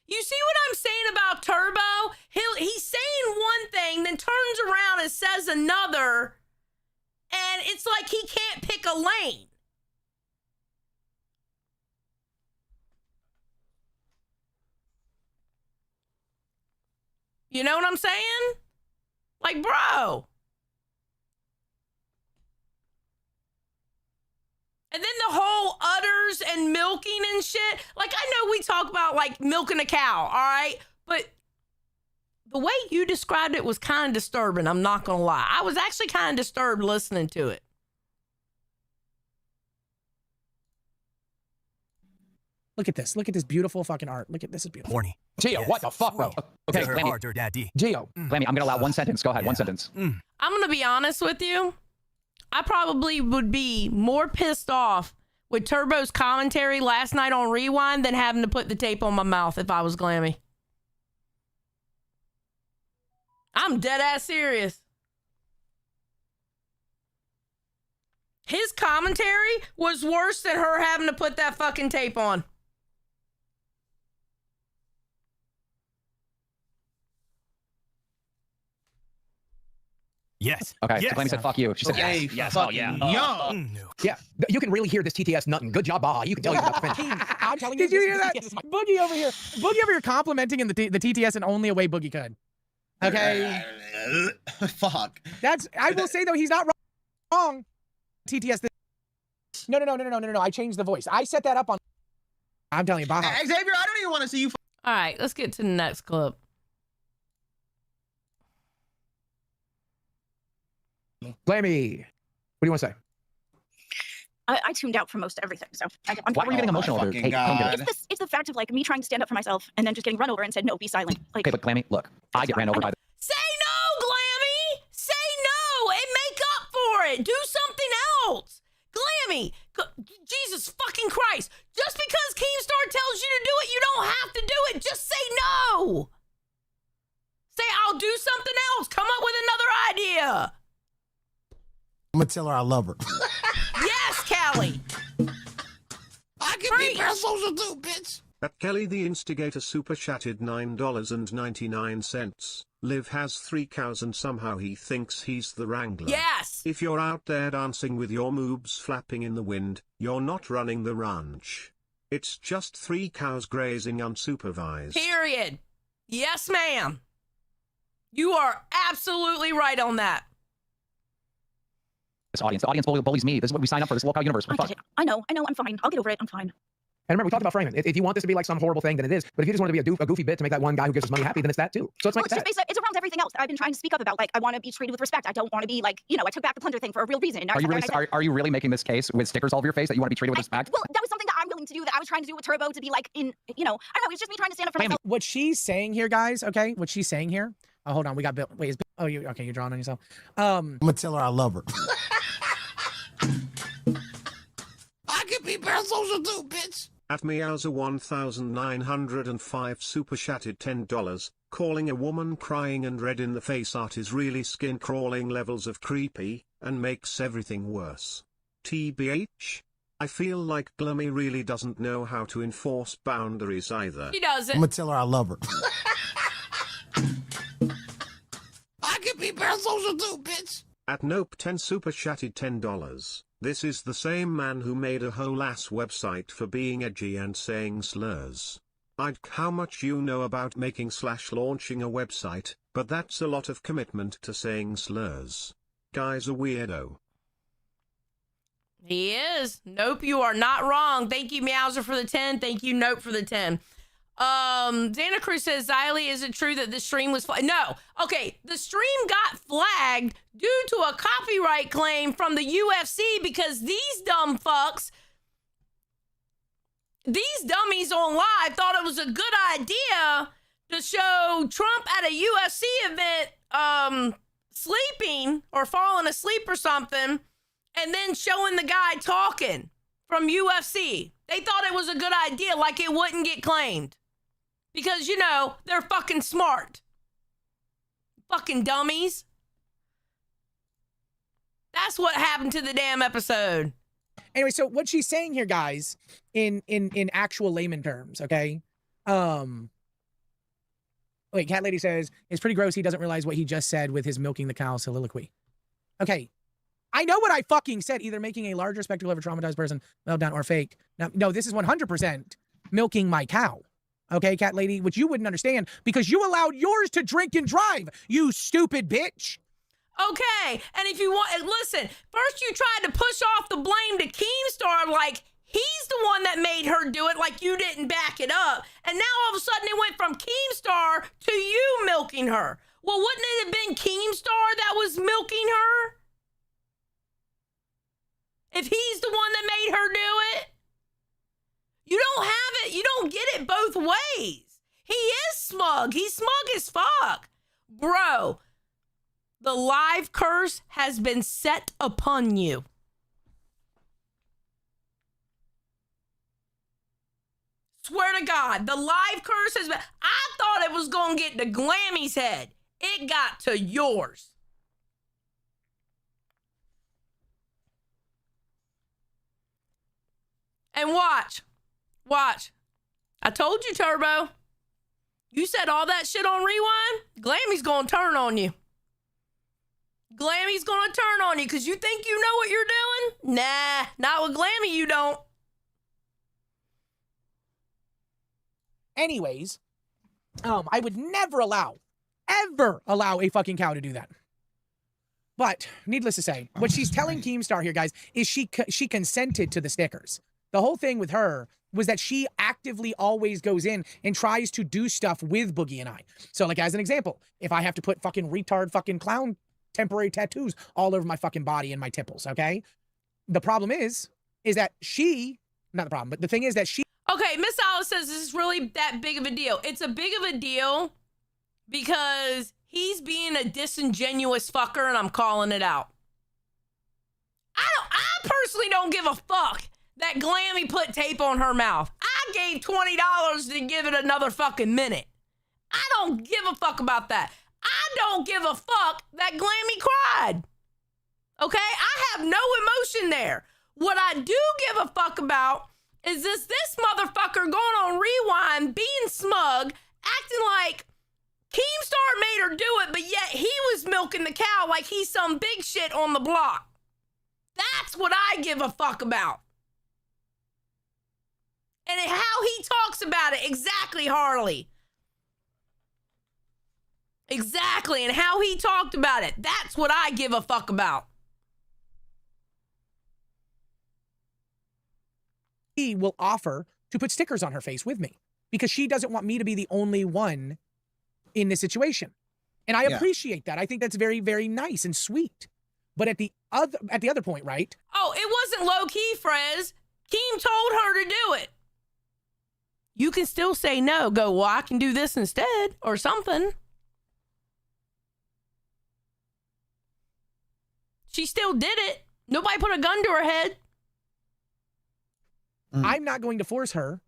You see what I'm saying about Turbo? He's saying one thing, then turns around and says another, and it's like he can't pick a lane. You know what I'm saying? Like, bro. And then the whole udders and milking and shit. Like, I know we talk about, like, milking a cow, all right? But the way you described it was kind of disturbing. I'm not going to lie. I was actually kind of disturbed listening to it. Look at this. Look at this beautiful fucking art. Look at this is beautiful. Horny. Gio, what the fuck, bro? Okay, Her Glamy. hard, her daddy. Gio, Glamy, I'm gonna allow one sentence. Go ahead, one sentence. I'm going to be honest with you. I probably would be more pissed off with Turbo's commentary last night on Rewind than having to put the tape on my mouth if I was Glamy. I'm dead ass serious. His commentary was worse than her having to put that fucking tape on. Yes. Okay, Yes. so Glamy said, fuck you. She said, Okay, yes, yes, fucking yeah. young. Yeah, you can really hear this TTS nutting. Good job, Baja. You can tell you about the finish. I'm telling you. Did you hear that? Boogie over here. Boogie over here complimenting in the TTS in only a way Boogie could. Okay. Fuck. That's. I will say though, he's not wrong. TTS. No. I changed the voice. I set that up on. I'm telling you, Baja. Xavier, I don't even want to see you. All right, let's get to the next clip. Glamy, what do you want to say? I tuned out for most everything, so I'm Why were you getting emotional over fucking Hey, calm down. God. It's the fact of like me trying to stand up for myself and then just getting run over and said no, be silent. Like Okay, but Glamy, look, I get ran over by the. Say no, Glamy! Say no and make up for it! Do something else! Glamy! Jesus fucking Christ! Just because Keemstar tells you to do it, you don't have to do it! Just say no! Say, I'll do something else! Come up with another idea! I'm gonna tell her I love her. Yes, Callie! I can be parasocial too, bitch. At Kelly the Instigator super chatted $9.99. Liv has 3 cows and somehow he thinks he's the wrangler. Yes! If you're out there dancing with your moobs flapping in the wind, you're not running the ranch. It's just 3 cows grazing unsupervised. Period. Yes, ma'am. You are absolutely right on that. This audience, the audience bullies me. This is what we signed up for. This locale universe. We're fucked. I know, I'm fine. I'll get over it. I'm fine. And remember, we talked about framing. If you want this to be like some horrible thing, then it is. But if you just want it to be a goofy bit to make that one guy who gives us money happy, then it's that too. So it's Well, like it's just based, it's around everything else that I've been trying to speak up about. Like, I want to be treated with respect. I don't want to be like, I took back the plunder thing for a real reason. And Are you really are you really making this case with stickers all over your face that you want to be treated with respect? Well, that was something that I'm willing to do. That I was trying to do with Turbo to be like I don't know. It's just me trying to stand up for myself. What she's saying here, guys. Okay, what she's saying here. Oh, hold on. We got Bill. Wait, is Bill, oh, you okay? You're drawing on yourself. I'm gonna tell her I love her. I can be parasocial too, bitch. At Meowser 1905 super chatted $10, calling a woman crying and red in the face art is really skin crawling levels of creepy, and makes everything worse. TBH? I feel like Glamy really doesn't know how to enforce boundaries either. He doesn't. I'm gonna tell her I love her. I can be parasocial too, bitch. At Nope 10 super chatted $10. This is the same man who made a whole ass website for being edgy and saying slurs. I'd how much you know about making / launching a website, but that's a lot of commitment to saying slurs. Guy's a weirdo. He is. Nope, you are not wrong. Thank you, Meowser, for the 10. Thank you, Nope, for the 10. Xana Cruz says, Xylee, is it true that the stream was No. Okay, the stream got flagged due to a copyright claim from the UFC because these dumb fucks, these dummies on live thought it was a good idea to show Trump at a UFC event sleeping or falling asleep or something, and then showing the guy talking from UFC. They thought it was a good idea, like it wouldn't get claimed. Because, they're fucking smart. Fucking dummies. That's what happened to the damn episode. Anyway, so what she's saying here, guys, in actual layman terms, okay? Wait, Cat Lady says, it's pretty gross he doesn't realize what he just said with his milking the cow soliloquy. Okay. I know what I fucking said, either making a larger spectacle of a traumatized person, meltdown, or fake. Now, no, this is 100% milking my cow. Okay, Cat Lady, which you wouldn't understand because you allowed yours to drink and drive, you stupid bitch. Okay, and if you want, listen, first you tried to push off the blame to Keemstar like he He's the one that made her do it, like you didn't back it up. And now all of a sudden it went from Keemstar to you milking her. Well, wouldn't it have been Keemstar that was milking her? If he's the one that made her do it? You don't have it. You don't get it both ways. He is smug. He's smug as fuck. Bro, the live curse has been set upon you. Swear to God, the live curse has been... I thought it was going to get to Glamy's head. It got to yours. And watch. Watch. I told you, Turbo. You said all that shit on Rewind. Glamy's going to turn on you. Glamy's going to turn on you because you think you know what you're doing? Nah, not with Glamy, you don't. Anyways, I would never ever allow a fucking cow to do that. But needless to say, what she's telling Keemstar here, guys, is she consented to the stickers. The whole thing with her was that she actively always goes in and tries to do stuff with Boogie and I. So, like, as an example, if I have to put fucking retard fucking clown temporary tattoos all over my fucking body and my temples, okay? The problem is that she, not the problem, but the thing is that she... Okay, Miss Alice says this is really that big of a deal. It's a big of a deal because he's being a disingenuous fucker and I'm calling it out. I personally don't give a fuck that Glamy put tape on her mouth. I gave $20 to give it another fucking minute. I don't give a fuck about that. I don't give a fuck that Glamy cried. Okay? I have no emotion there. What I do give a fuck about is this motherfucker going on Rewind, being smug, acting like Keemstar made her do it, but yet he was milking the cow like he's some big shit on the block. That's what I give a fuck about. And how he talks about it. Exactly, Harley. Exactly, and how he talked about it. That's what I give a fuck about. He will offer to put stickers on her face with me because she doesn't want me to be the only one in this situation. And I appreciate that. I think that's very, very nice and sweet. But at the other point, right? Oh, it wasn't low key, Frez. Keem told her to do it. You can still say no. Go, well, I can do this instead or something. She still did it. Nobody put a gun to her head. I'm not going to force her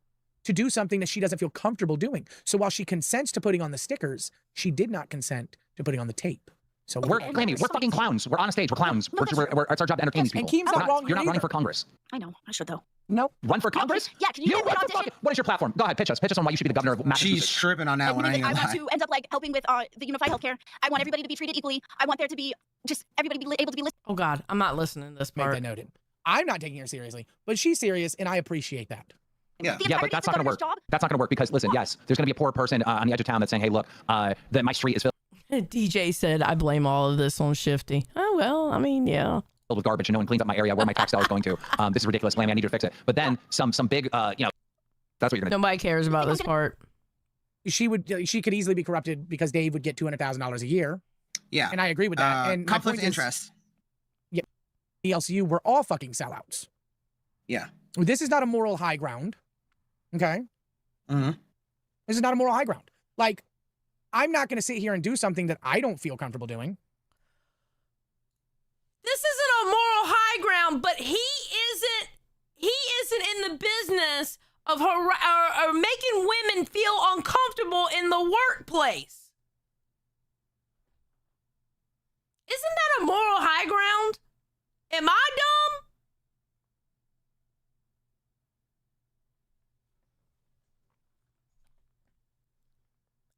to do something that she doesn't feel comfortable doing. So while she consents to putting on the stickers, she did not consent to putting on the tape. So Glamy, we're fucking clowns. We're on a stage. We're clowns. It's our job to entertain these people. And Keem's not wrong. You're not running for Congress. I know. I should, though. No. Run for Congress? Yeah, can you run for fucking... What is your platform? Go ahead, pitch us. Pitch us on why you should be the governor of Massachusetts. She's tripping on that one. I want to end up like helping with the unified healthcare. I want everybody to be treated equally. I want there to be just everybody be able to be listened. Oh God, I'm not listening to this part. Make that noted. I'm not taking her seriously, but she's serious, and I appreciate that. Yeah, but that's not going to work. That's not going to work because, listen, yes, there's going to be a poor person on the edge of town that's saying, hey, look, that my street is filled DJ said, I blame all of this on Shifty. Oh, well, I mean, yeah. with garbage and no one cleans up my area where my tax dollar is going to. This is ridiculous, Glamy. I need you to fix it. But then some big, that's what you're going to do. Nobody cares about this part. She could easily be corrupted because Dave would get $200,000 a year. Yeah. And I agree with that. And conflict of interest. Yeah. The LCU, we're all fucking sellouts. Yeah. This is not a moral high ground. Okay? Mm-hmm. This is not a moral high ground. Like, I'm not going to sit here and do something that I don't feel comfortable doing. This isn't a moral high ground, but he isn't in the business of or making women feel uncomfortable in the workplace. Isn't that a moral high ground? Am I dumb?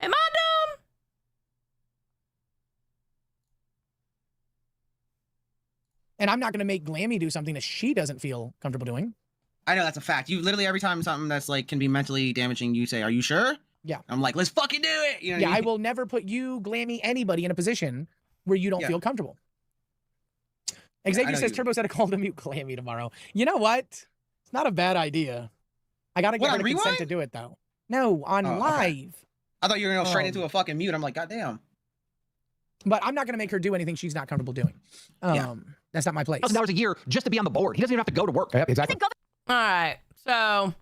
Am I dumb? And I'm not going to make Glamy do something that she doesn't feel comfortable doing. I know that's a fact. You literally every time something that's like can be mentally damaging, you say, "Are you sure?" Yeah. I'm like, "Let's fucking do it." You know yeah, I will never put you, Glamy, anybody in a position where you don't feel comfortable. Xavier says Turbo said a call to mute Glamy tomorrow. You know what? It's not a bad idea. I gotta get What, her to on consent Rewind? to do it though. No, on Oh, okay. live. I thought you were gonna go straight Um, into a fucking mute. I'm like, goddamn. But I'm not gonna make her do anything she's not comfortable doing. That's not my place. $1,000 a year just to be on the board. He doesn't even have to go to work. Yep, exactly. All right. So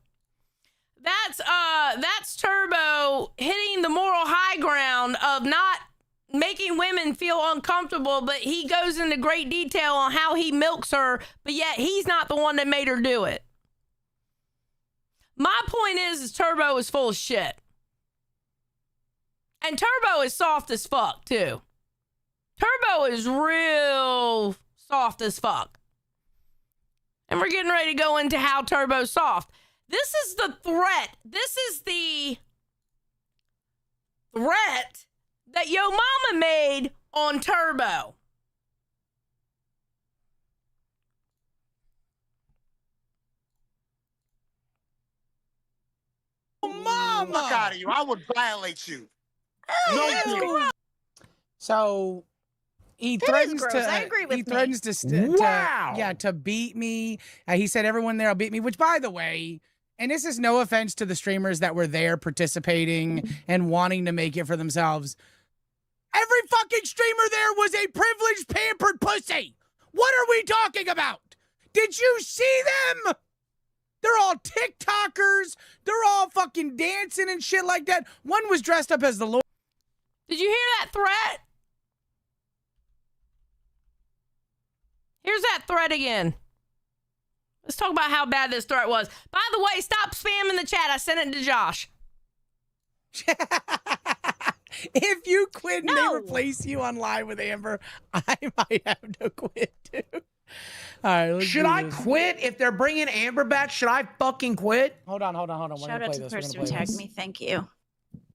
that's Turbo hitting the moral high ground of not making women feel uncomfortable, but he goes into great detail on how he milks her, but yet he's not the one that made her do it. My point is Turbo is full of shit. And Turbo is soft as fuck, too. Turbo is real soft as fuck. And we're getting ready to go into how Turbo's soft. This is the threat. This is the threat that Yo Mama made on Turbo. Mama! Fuck out of you. I would violate you. No kidding. So he That is threatens gross. to I agree with he me. threatens to beat me. He said everyone there will beat me, which by the way, and this is no offense to the streamers that were there participating and wanting to make it for themselves. Every fucking streamer there was a privileged, pampered pussy. What are we talking about? Did you see them? They're all TikTokers. They're all fucking dancing and shit like that. One was dressed up as the Lord. Did you hear that threat? Here's that threat again. Let's talk about how bad this threat was. By the way, stop spamming the chat. I sent it to Josh. If you quit and No. they replace you on live with Amber, I might have to quit too. All right, let's Should do I this. quit if they're bringing Amber back? Should I fucking quit? Hold on. We're Shout gonna out play to this. the We're person gonna who play tagged this. me. Thank you.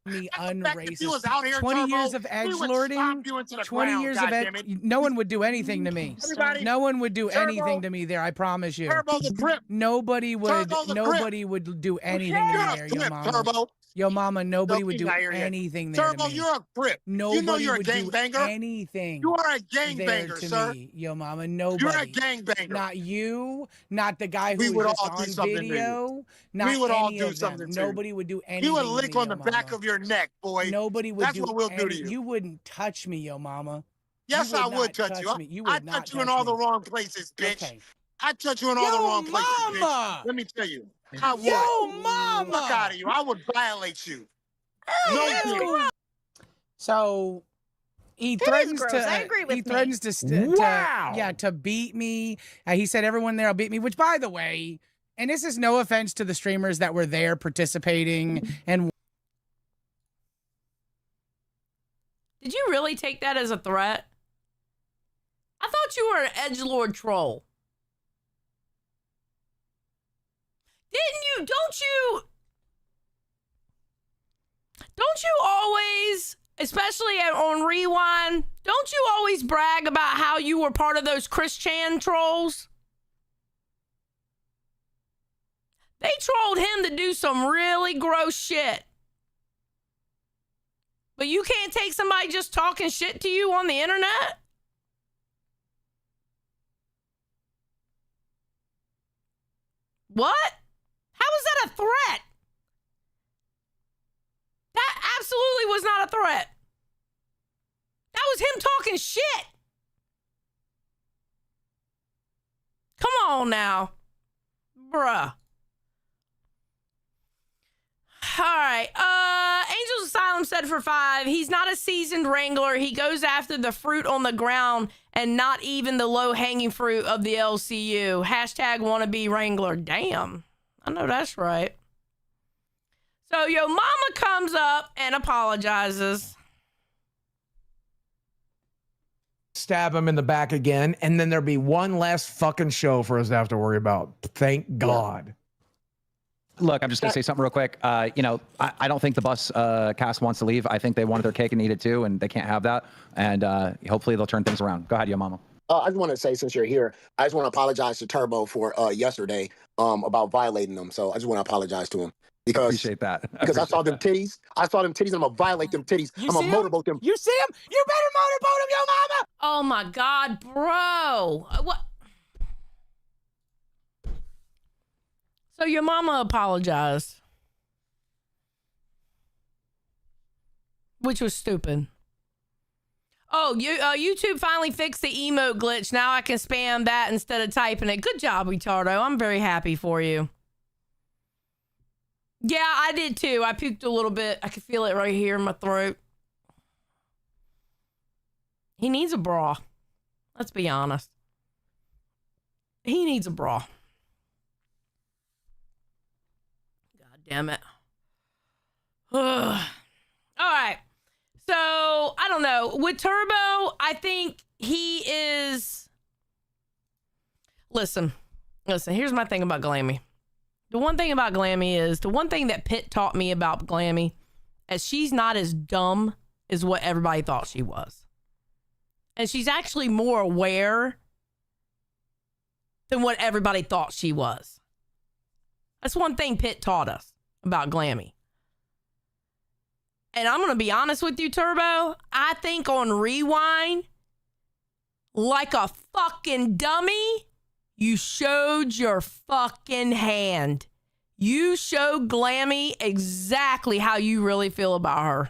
Me If you was unracist. out here, 20 Turbo, years of we edge would lording. stomp you into the 20 ground, years of goddammit. edge. No one would do anything to me. Everybody, No one would do Turbo, anything to me there. I promise you. Turbo the grip. Nobody would. Turbo the Nobody would do anything to You're me a there. Yo, grip, mama. Turbo. Yo, mama. Nobody No, would he's do not here yet. anything there Turbo, to me. you're a grip. Nobody You know you're a would do gangbanger. anything. You are a there gangbanger, to sir. me, yo mama. Nobody. You're a gangbanger. Not you, not the guy We who would was just all do on something to you. video. Not We would all any do of them. something to you. Nobody would do anything. You would to lick me, on yo the back mama. of your neck, boy. Nobody would That's do what we'll do to any- you. You wouldn't touch me, yo mama. Yes, You I would would not touch you. me. You I would not touch you in touch all the me. wrong places, bitch. Okay. I touch you in all the Yo, wrong places, mama! bitch. Let me tell you. I would. Yo, mama! Fuck out of you. I would violate you. No kidding. So he That is threatens gross. to. I agree with he me. threatens to beat me. He said everyone there will beat me. Which, by the way, and this is no offense to the streamers that were there participating and. Did you really take that as a threat? I thought you were an edgelord troll. Didn't you? Don't you always, especially on Rewind, don't you always brag about how you were part of those Chris Chan trolls? They trolled him to do some really gross shit. But you can't take somebody just talking shit to you on the internet? What? How is that a threat? That absolutely was not a threat. That was him talking shit. Come on now. Bruh. All right. Angels Asylum said for 5. He's not a seasoned wrangler. He goes after the fruit on the ground and not even the low-hanging fruit of the LCU. Hashtag wannabe wrangler. Damn. I know that's right. So Yo Mama comes up and apologizes. Stab him in the back again, and then there'll be one less fucking show for us to have to worry about. Thank God. Look, I'm just going to say something real quick. I don't think the bus cast wants to leave. I think they wanted their cake and eat it too, and they can't have that. And hopefully they'll turn things around. Go ahead, Yo Mama. I just want to say, since you're here, I just want to apologize to Turbo for yesterday about violating them. So I just want to apologize to him. Because, appreciate that. Because I saw them titties. I saw them titties, and I'm going to violate them titties. I'm going to motorboat them. You see him? You better motorboat him, yo mama! Oh my God, bro. What? So your mama apologized, which was stupid. Oh, YouTube finally fixed the emote glitch. Now I can spam that instead of typing it. Good job, Retardo. I'm very happy for you. Yeah, I did too. I puked a little bit. I could feel it right here in my throat. He needs a bra. Let's be honest. He needs a bra. God damn it. Ugh. All right. So, I don't know. With Turbo, I think he is... Listen, here's my thing about Glamy. The one thing about Glamy is, the one thing that Pitt taught me about Glamy is she's not as dumb as what everybody thought she was. And she's actually more aware than what everybody thought she was. That's one thing Pitt taught us about Glamy. And I'm going to be honest with you, Turbo. I think on Rewind, like a fucking dummy, you showed your fucking hand. You showed Glamy exactly how you really feel about her.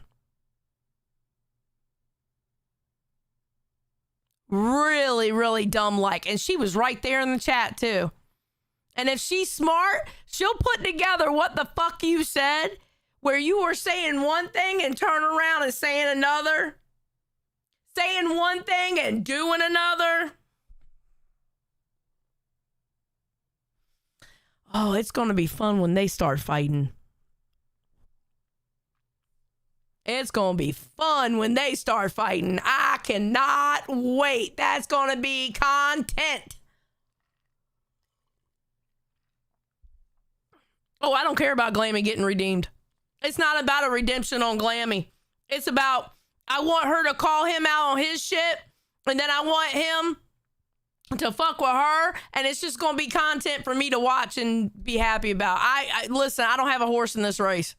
Really, really dumb like. And she was right there in the chat too. And if she's smart, she'll put together what the fuck you said, where you were saying one thing and turn around and saying another. Saying one thing and doing another. Oh, it's going to be fun when they start fighting. It's going to be fun when they start fighting. I cannot wait. That's going to be content. Oh, I don't care about Glamy getting redeemed. It's not about a redemption on Glamy. It's about, I want her to call him out on his shit, and then I want him to fuck with her, and it's just going to be content for me to watch and be happy about. Listen, I don't have a horse in this race.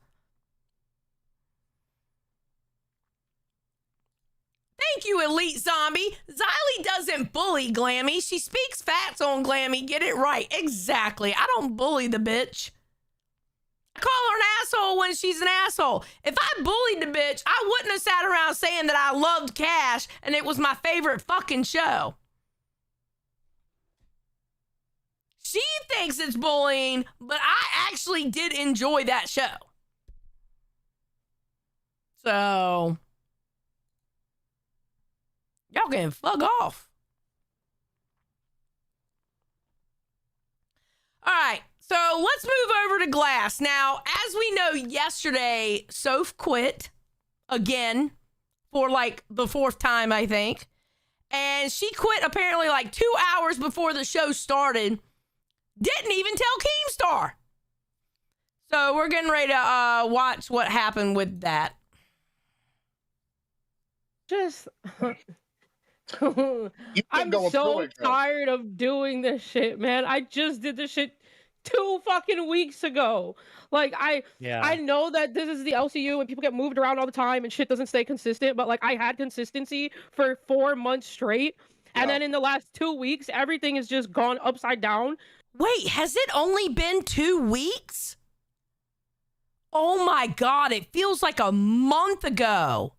Thank you, Elite Zombie. Xylee doesn't bully Glamy. She speaks facts on Glamy. Get it right. Exactly. I don't bully the bitch. I call her an asshole when she's an asshole. If I bullied the bitch, I wouldn't have sat around saying that I loved Cash and it was my favorite fucking show. She thinks it's bullying, but I actually did enjoy that show. So, y'all can fuck off. All right. So let's move over to Glass. Now, as we know, yesterday, Soph quit again for like the fourth time, I think. And she quit apparently like 2 hours before the show started. Didn't even tell Keemstar. So we're getting ready to watch what happened with that. Just... I'm so tired of doing this shit, man. I just did this shit 2 fucking weeks ago. Like, I know that this is the LCU and people get moved around all the time and shit doesn't stay consistent, but like I had consistency for 4 months straight. And then in the last 2 weeks, everything has just gone upside down. Wait, has it only been 2 weeks? Oh my God, it feels like a month ago.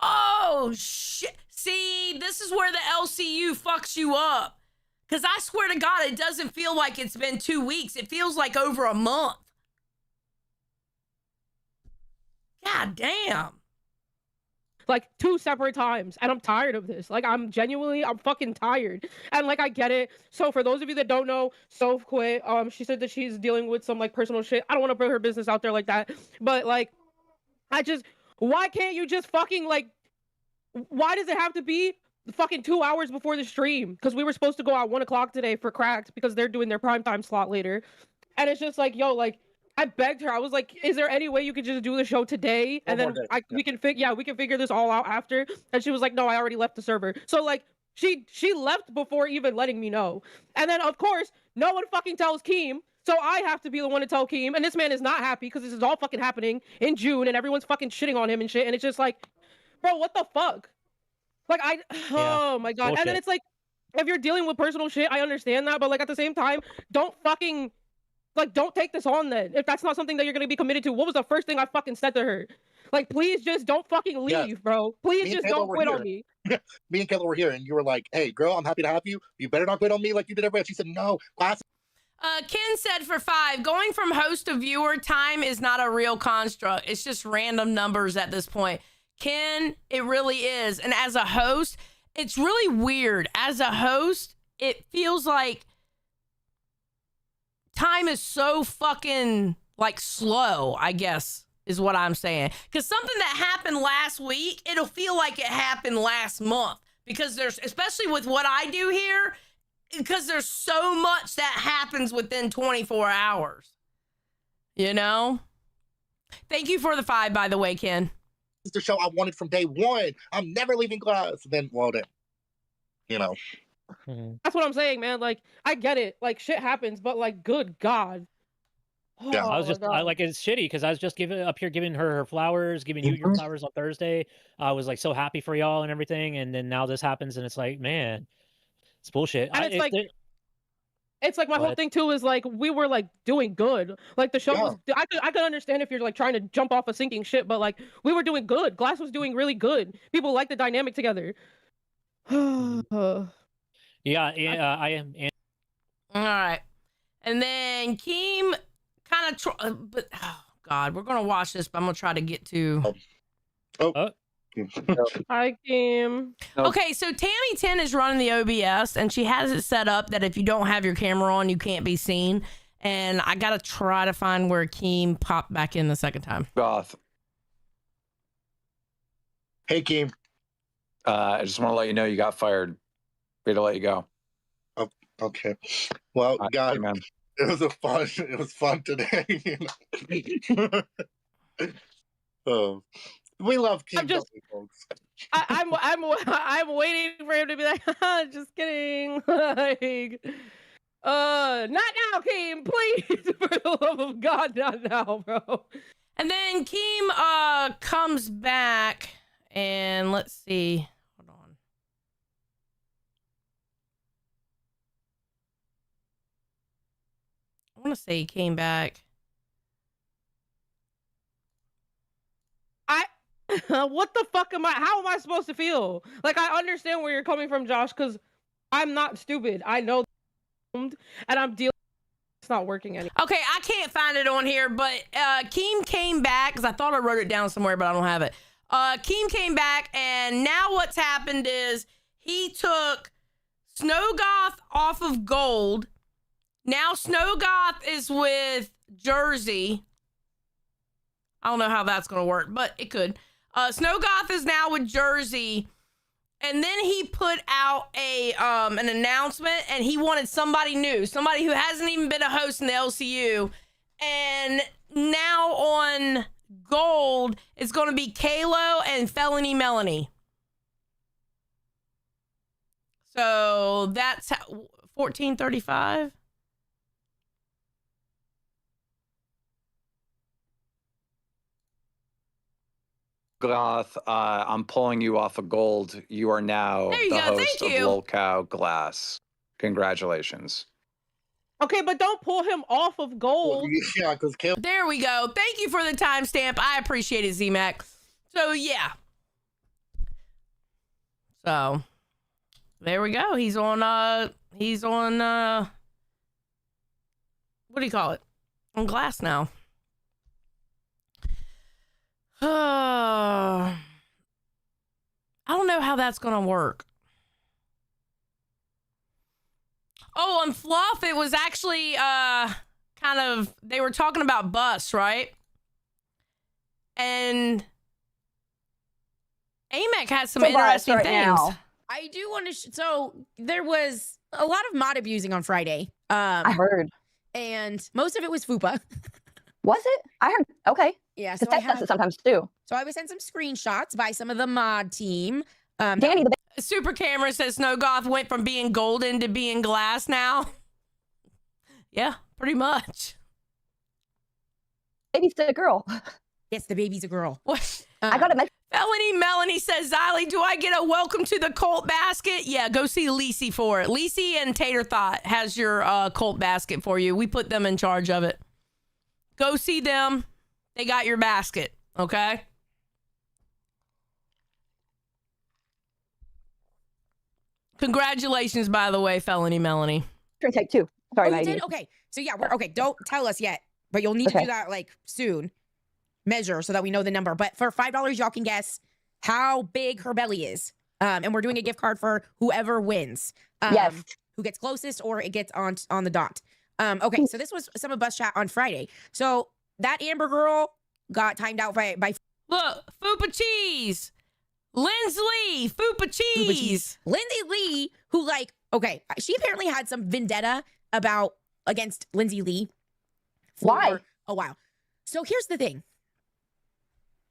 Oh, shit. See, this is where the LCU fucks you up. Because I swear to God, it doesn't feel like it's been 2 weeks. It feels like over a month. God damn. Like 2 separate times. And I'm tired of this. Like, I'm fucking tired. And like, I get it. So for those of you that don't know, Soph quit. She said that she's dealing with some like personal shit. I don't want to put her business out there like that. But like, why can't you just fucking like, why does it have to be fucking 2 hours before the stream? Because we were supposed to go out 1 o'clock today for Cracked because they're doing their primetime slot later. And it's just like, yo, like, I begged her. I was like, is there any way you could just do the show today? And then we can figure this all out after. And she was like, no, I already left the server. So like, she left before even letting me know. And then of course, no one fucking tells Keem. So I have to be the one to tell Keem. And this man is not happy because this is all fucking happening in June and everyone's fucking shitting on him and shit. And it's just like, bro, what the fuck? Like, oh my God. Bullshit. And then it's like, if you're dealing with personal shit, I understand that, but like at the same time, don't fucking like don't take this on then. If that's not something that you're gonna be committed to, what was the first thing I fucking said to her? Like, please just don't fucking leave, bro. Please just don't quit on me. Me and Kayla were here, and you were like, "Hey, girl, I'm happy to have you. You better not quit on me like you did everybody else." She said, "No, class." Ken said for 5, going from host to viewer, time is not a real construct. It's just random numbers at this point. Ken, it really is. And as a host, it's really weird. As a host, it feels like time is so fucking like slow, I guess, is what I'm saying. Because something that happened last week, it'll feel like it happened last month. Because there's, especially with what I do here, because there's so much that happens within 24 hours. You know? Thank you for the 5, by the way, Ken. This is the show I wanted from day one. I'm never leaving class. Then, well, then, you know. That's what I'm saying, man. Like, I get it. Like, shit happens, but like, good God. Yeah. I was just, I like, it's shitty because I was just giving her flowers, giving you your flowers on Thursday. I was like so happy for y'all and everything, and then now this happens, and it's like, man, it's bullshit. And it's like my whole thing too is like we were like doing good. Like the show was. I could understand if you're like trying to jump off a sinking ship, but like we were doing good. Glass was doing really good. People liked the dynamic together. Yeah, I am. All right. And then Keem kind of, but oh God, we're going to watch this, but I'm going to try to get to. Hi, Keem. Okay, so Tammy 10 is running the OBS, and she has it set up that if you don't have your camera on, you can't be seen. And I got to try to find where Keem popped back in the second time. Goth. Hey, Keem. I just want to let you know you got fired. Way to let you go. Oh, okay. Well, guys, it was fun today. We love Keem, folks. I'm waiting for him to be like, just kidding. Like, not now, Keem, please, for the love of God, not now, bro. And then Keem comes back, and let's see. Hold on. I want to say he came back. What the fuck how am I supposed to feel? Like, I understand where you're coming from, Josh, because I'm not stupid. I know, and I'm dealing. It's not working anymore. Okay, I can't find it on here, but Keem came back because I thought I wrote it down somewhere, but I don't have it. Keem came back, and now what's happened is he took Snowgoth off of Gold. Now Snowgoth is with Jersey. I don't know how that's going to work, but it could. Snowgoth is now with Jersey, and then he put out an announcement, and he wanted somebody new, somebody who hasn't even been a host in the LCU, and now on Gold, it's going to be Kalo and Felony Melanie. So that's 1435. Goth, I'm pulling you off of Gold. You are now the host of Lol Cow Glass. Congratulations. Okay, but don't pull him off of Gold. Yeah, because there we go. Thank you for the timestamp. I appreciate it, Z-Mac. So yeah. So there we go. He's on what do you call it? On Glass now. I don't know how that's gonna work. Oh, on Fluff, it was actually kind of, they were talking about Bus, right? And AMEC had some interesting things. Now. I do want to. So there was a lot of mod abusing on Friday. I heard, and most of it was Fupa. Was it? I heard. Okay. Yeah. So I does it sometimes too. So I was sent some screenshots by some of the mod team. Danny, Super Camera says Snowgoth went from being golden to being glass now. Yeah, pretty much. Baby's a girl. Yes, the baby's a girl. What? I got a message Melanie says, Xylee, do I get a welcome to the cult basket? Yeah, go see Lisi for it. Lisi and Tater Thought has your cult basket for you. We put them in charge of it. Go see them. They got your basket, okay? Congratulations, by the way, Felony Melanie. Take 2. Sorry, you did? Okay. So yeah, we're okay. Don't tell us yet, but you'll need to do that like soon. Measure so that we know the number. But for $5, y'all can guess how big her belly is. And we're doing a gift card for whoever wins. Yes. Who gets closest or it gets on the dot. Okay, so this was some of Bus Chat on Friday. So that Amber girl got timed out by look, Fupa Cheese. Lindsay Lee, Fupa Cheese. Lindsay Lee, who she apparently had some vendetta against Lindsay Lee. Why? A while. So here's the thing.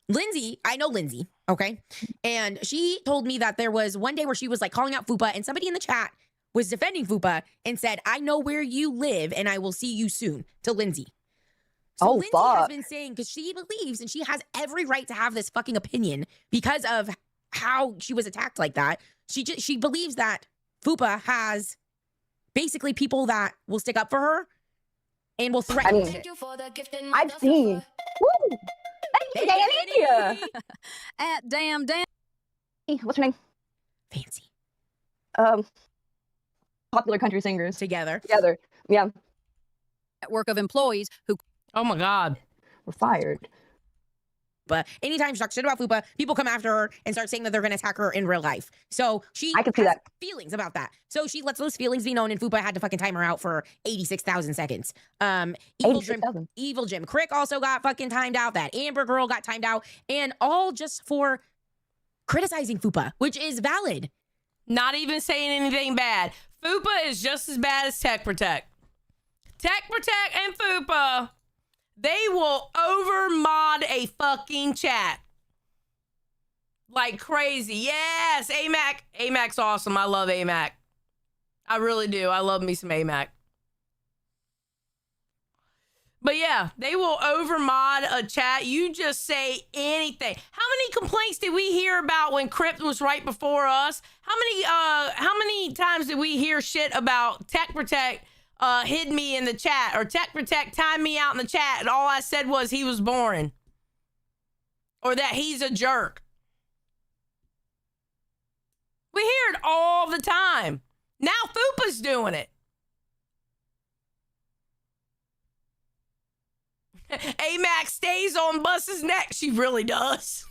Lindsay, I know Lindsay, okay? And she told me that there was one day where she was like calling out Fupa and somebody in the chat was defending Fupa and said, I know where you live and I will see you soon to Lindsay. So Lindsay has been saying, because she believes and she has every right to have this fucking opinion because of how she was attacked like that. She believes that Fupa has basically people that will stick up for her and will threaten. I've seen. Woo! Thank you, Danny. At damn. What's her name? Fancy. Popular country singers. Together. Yeah. Network of employees who. Oh my God. Were fired. But anytime she talks shit about Fupa, people come after her and start saying that they're going to attack her in real life. So I can see that. Feelings about that. So she lets those feelings be known, and Fupa had to fucking time her out for 86,000 seconds. Evil Jim Crick also got fucking timed out. That Amber girl got timed out, and all just for criticizing Fupa, which is valid. Not even saying anything bad. Fupa is just as bad as Tech Protect. Tech Protect and Fupa, they will over-mod a fucking chat. Like crazy. Yes, AMAC. AMAC's awesome. I love AMAC. I really do. I love me some AMAC. But yeah, they will over-mod a chat. You just say anything. How many complaints did we hear about when Crypt was right before us? How many times did we hear shit about Tech Protect hid me in the chat, or Tech Protect timed me out in the chat and all I said was he was boring, or that he's a jerk? We hear it all the time. Now Fupa's doing it. AMAC stays on Bus's neck. She really does.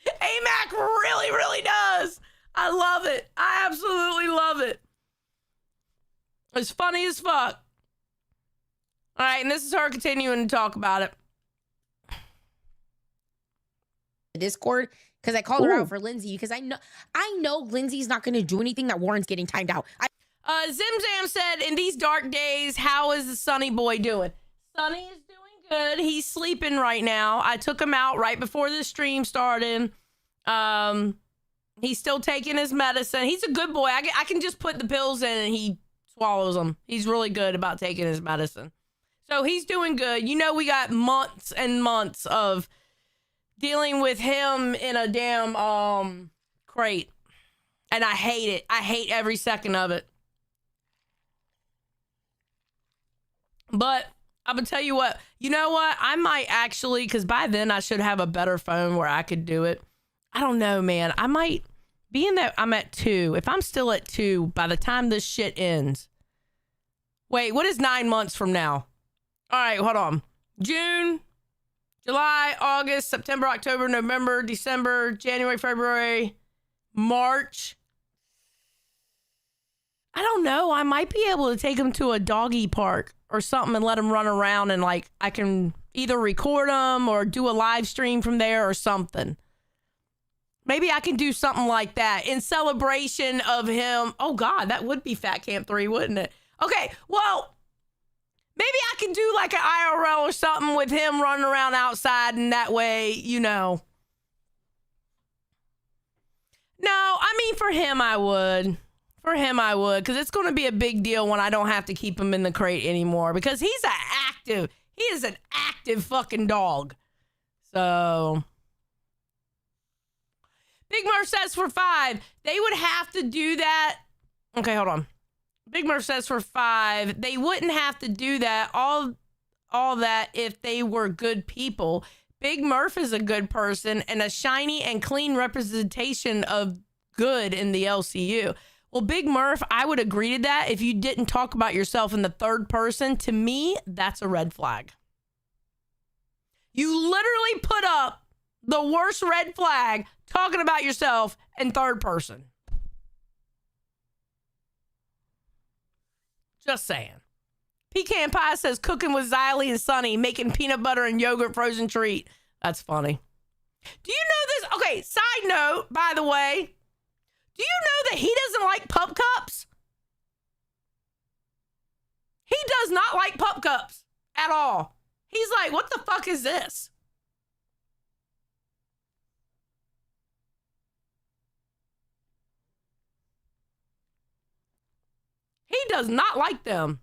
AMAC really, really does. I love it. I absolutely love it. It's funny as fuck. All right, and this is her continuing to talk about it. Discord, because I called her out for Lindsay, because I know Lindsay's not going to do anything that Warren's getting timed out. Zimzam said, in these dark days, how is the Sunny boy doing? Sunny is doing good. He's sleeping right now. I took him out right before the stream started. He's still taking his medicine. He's a good boy. I can just put the pills in and he swallows them. He's really good about taking his medicine. So he's doing good. You know, we got months and months of dealing with him in a damn crate. And I hate it. I hate every second of it. But I'm going to tell you what. You know what? I might actually, because by then I should have a better phone where I could do it. I don't know, man. I might, being that I'm at 2, if I'm still at 2 by the time this shit ends. Wait, what is 9 months from now? All right, hold on. June, July, August, September, October, November, December, January, February, March. I don't know. I might be able to take him to a doggy park or something and let him run around, and like I can either record him or do a live stream from there or something. Maybe I can do something like that in celebration of him. Oh God, that would be Fat Camp 3, wouldn't it? Okay, well, maybe I can do like an IRL or something with him running around outside, and that way, you know. No, I mean, for him, I would. For him, I would, because it's going to be a big deal when I don't have to keep him in the crate anymore, because he is an active fucking dog. So, Big Murph says for 5. They would have to do that. Okay, hold on. Big Murph says for 5. They wouldn't have to do that, all that, if they were good people. Big Murph is a good person and a shiny and clean representation of good in the LCU. Well, Big Murph, I would agree to that if you didn't talk about yourself in the third person. To me, that's a red flag. You literally put up the worst red flag talking about yourself in third person. Just saying. Pecan Pie says cooking with Xylee and Sunny, making peanut butter and yogurt frozen treat. That's funny. Do you know this? Okay, side note, by the way. Do you know that he doesn't like pup cups? He does not like pup cups at all. He's like, what the fuck is this? He does not like them.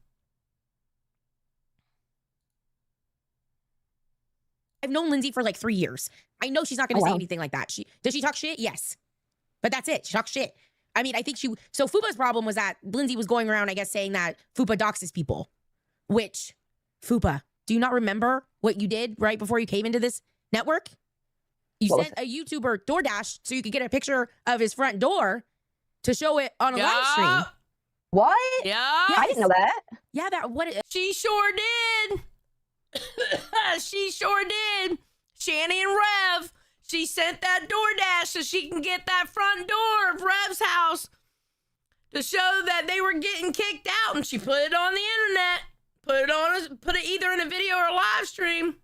I've known Lindsay for like 3 years. I know she's not going to say anything like that. Does she talk shit? Yes. But that's it. She talks shit. I mean, I think so Fupa's problem was that Lindsay was going around, I guess, saying that Fupa doxes people. Which, Fupa, do you not remember what you did right before you came into this network? You sent a YouTuber DoorDash so you could get a picture of his front door to show it on a live stream. What? Yeah. I didn't know that. Yeah, she sure did. She sure did. Shanny and Rev. She sent that DoorDash so she can get that front door of Rev's house to show that they were getting kicked out, and she put it on the internet. Put it either in a video or a live stream.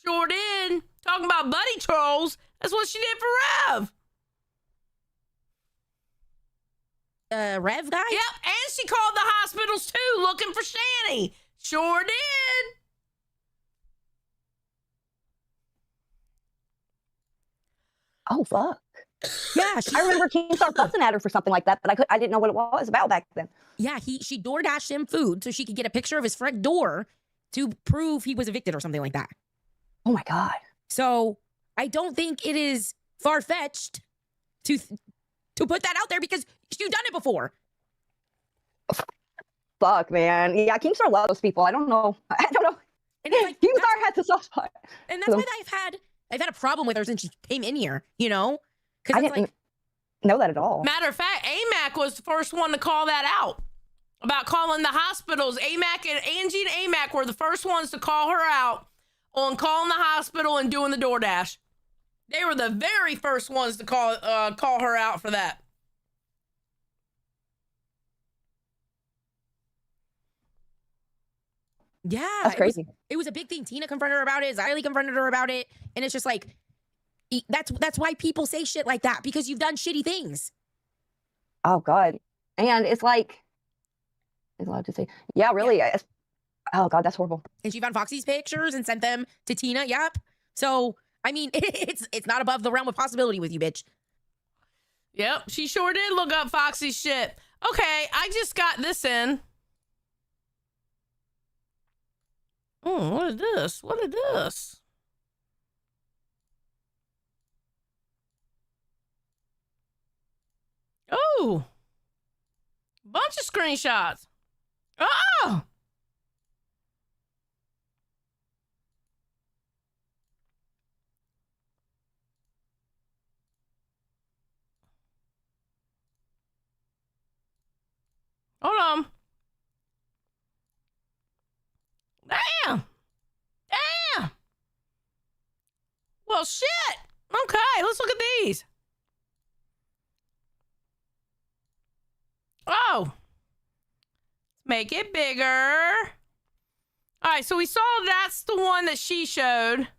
Sure did. Talking about buddy trolls. That's what she did for Rev. Rev guy? Yep, and she called the hospitals too, looking for Shanny. Sure did. Oh, fuck. Yeah, I remember Keemstar fussing at her for something like that, but I didn't know what it was about back then. Yeah, she DoorDashed him food so she could get a picture of his front door to prove he was evicted or something like that. Oh my God. So I don't think it is far-fetched to put that out there because you've done it before. Fuck, man. Yeah, Keemstar loves those people. I don't know. And it's like, Keemstar had to soft spot. And that's why I've had a problem with her since she came in here, you know? I didn't know that at all. Matter of fact, AMAC was the first one to call that out about calling the hospitals. AMAC and Angie and AMAC were the first ones to call her out on calling the hospital and doing the DoorDash. They were the very first ones to call her out for that. Yeah. That's crazy. It was a big thing. Tina confronted her about it. Xylee confronted her about it. And it's just like, that's why people say shit like that, because you've done shitty things. Oh, God. And it's like, it's allowed to say, yeah, really. Yeah. Oh, God, that's horrible. And she found Foxy's pictures and sent them to Tina. Yep. So, I mean, it's not above the realm of possibility with you, bitch. Yep. She sure did look up Foxy's shit. Okay. I just got this in. Oh, what is this? What is this? Oh, bunch of screenshots. Oh, hold on. Damn. Well, shit. Okay, let's look at these. Oh. Make it bigger. All right, so we saw that's the one that she showed.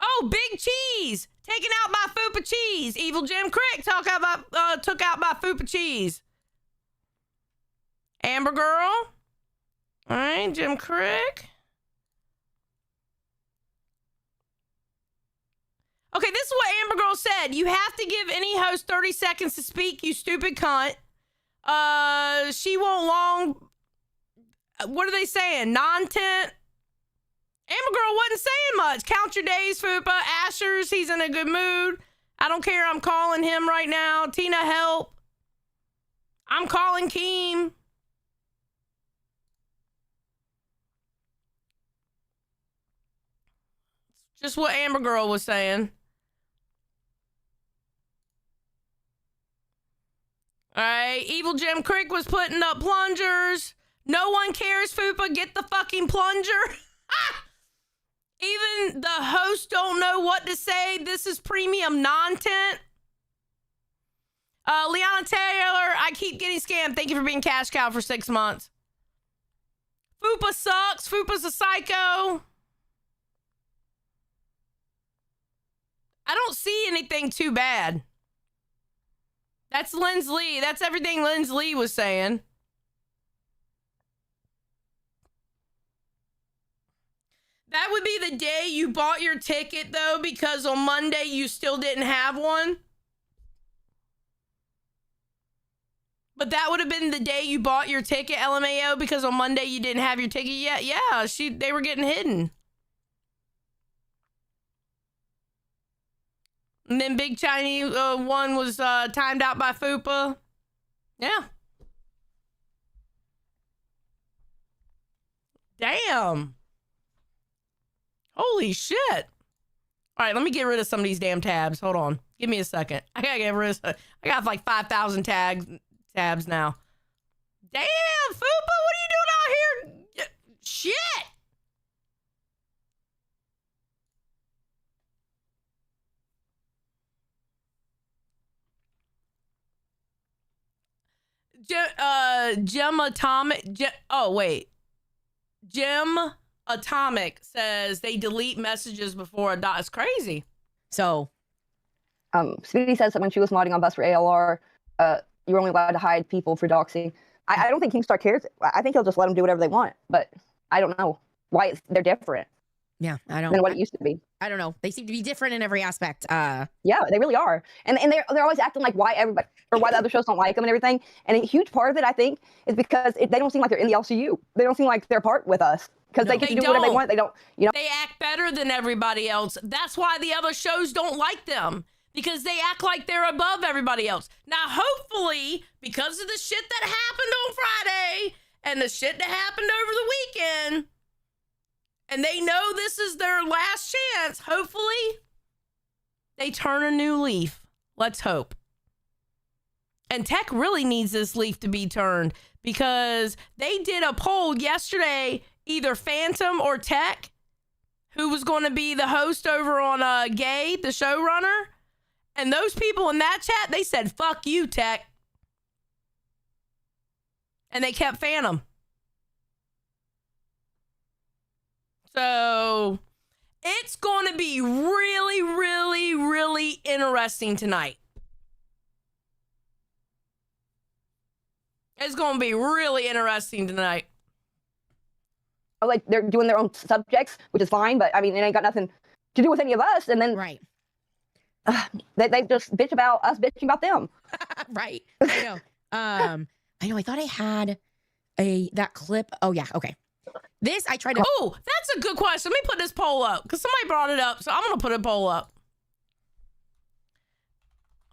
Oh, Big Cheese. Taking out my Fupa Cheese. Evil Jim Crick took out my Fupa Cheese. Amber Girl. All right, Jim Crick. Okay, this is what Amber Girl said. You have to give any host 30 seconds to speak, you stupid cunt. She won't long... What are they saying? Non-tent? Amber Girl wasn't saying much. Count your days, Fupa. Asher's, he's in a good mood. I don't care. I'm calling him right now. Tina, help. I'm calling Keem. Just what Amber Girl was saying. All right. Evil Jim Crick was putting up plungers. No one cares, Fupa. Get the fucking plunger. Even the hosts don't know what to say. This is premium content. Liana Taylor, I keep getting scammed. Thank you for being cash cow for 6 months. Fupa sucks. Fupa's a psycho. I don't see anything too bad. That's Linz Lee. That's everything Linz Lee was saying. That would be the day you bought your ticket, though, because on Monday you still didn't have one. But that would have been the day you bought your ticket, LMAO, because on Monday you didn't have your ticket yet. Yeah, they were getting hidden. And then Big Chinese one was timed out by Fupa. Yeah. Damn. Holy shit. All right, let me get rid of some of these damn tabs. Hold on. Give me a second. I gotta get rid of... I got like 5,000 tabs now. Damn, Fupa, what are you doing out here? Shit. Gem Atomic. Gem Atomic says they delete messages before a dot. It's crazy. So, Speedy says that when she was modding on Bus for ALR, you were only allowed to hide people for doxing. I don't think Keemstar cares. I think he'll just let them do whatever they want. But I don't know why they're different. Yeah, I don't. Than what it used to be. I don't know. They seem to be different in every aspect. Yeah, they really are. And they're always acting like why everybody or why the other shows don't like them and everything. And a huge part of it, I think, is because they don't seem like they're in the LCU. They don't seem like they're part with us because they can do whatever they want. They don't, you know. They act better than everybody else. That's why the other shows don't like them, because they act like they're above everybody else. Now, hopefully, because of the shit that happened on Friday and the shit that happened over the weekend, and they know this is their last chance, hopefully they turn a new leaf. Let's hope. And Tech really needs this leaf to be turned, because they did a poll yesterday, either Phantom or Tech, who was going to be the host over on Gay, the showrunner. And those people in that chat, they said, fuck you, Tech. And they kept Phantom. So it's going to be really, really, really interesting tonight. It's going to be really interesting tonight. Like they're doing their own subjects, which is fine, but I mean, it ain't got nothing to do with any of us. And then right, they just bitch about us bitching about them. Right. I know. I know. I thought I had that clip. Oh yeah. Okay. This I tried to. Oh, that's a good question. Let me put this poll up because somebody brought it up, so I'm gonna put a poll up.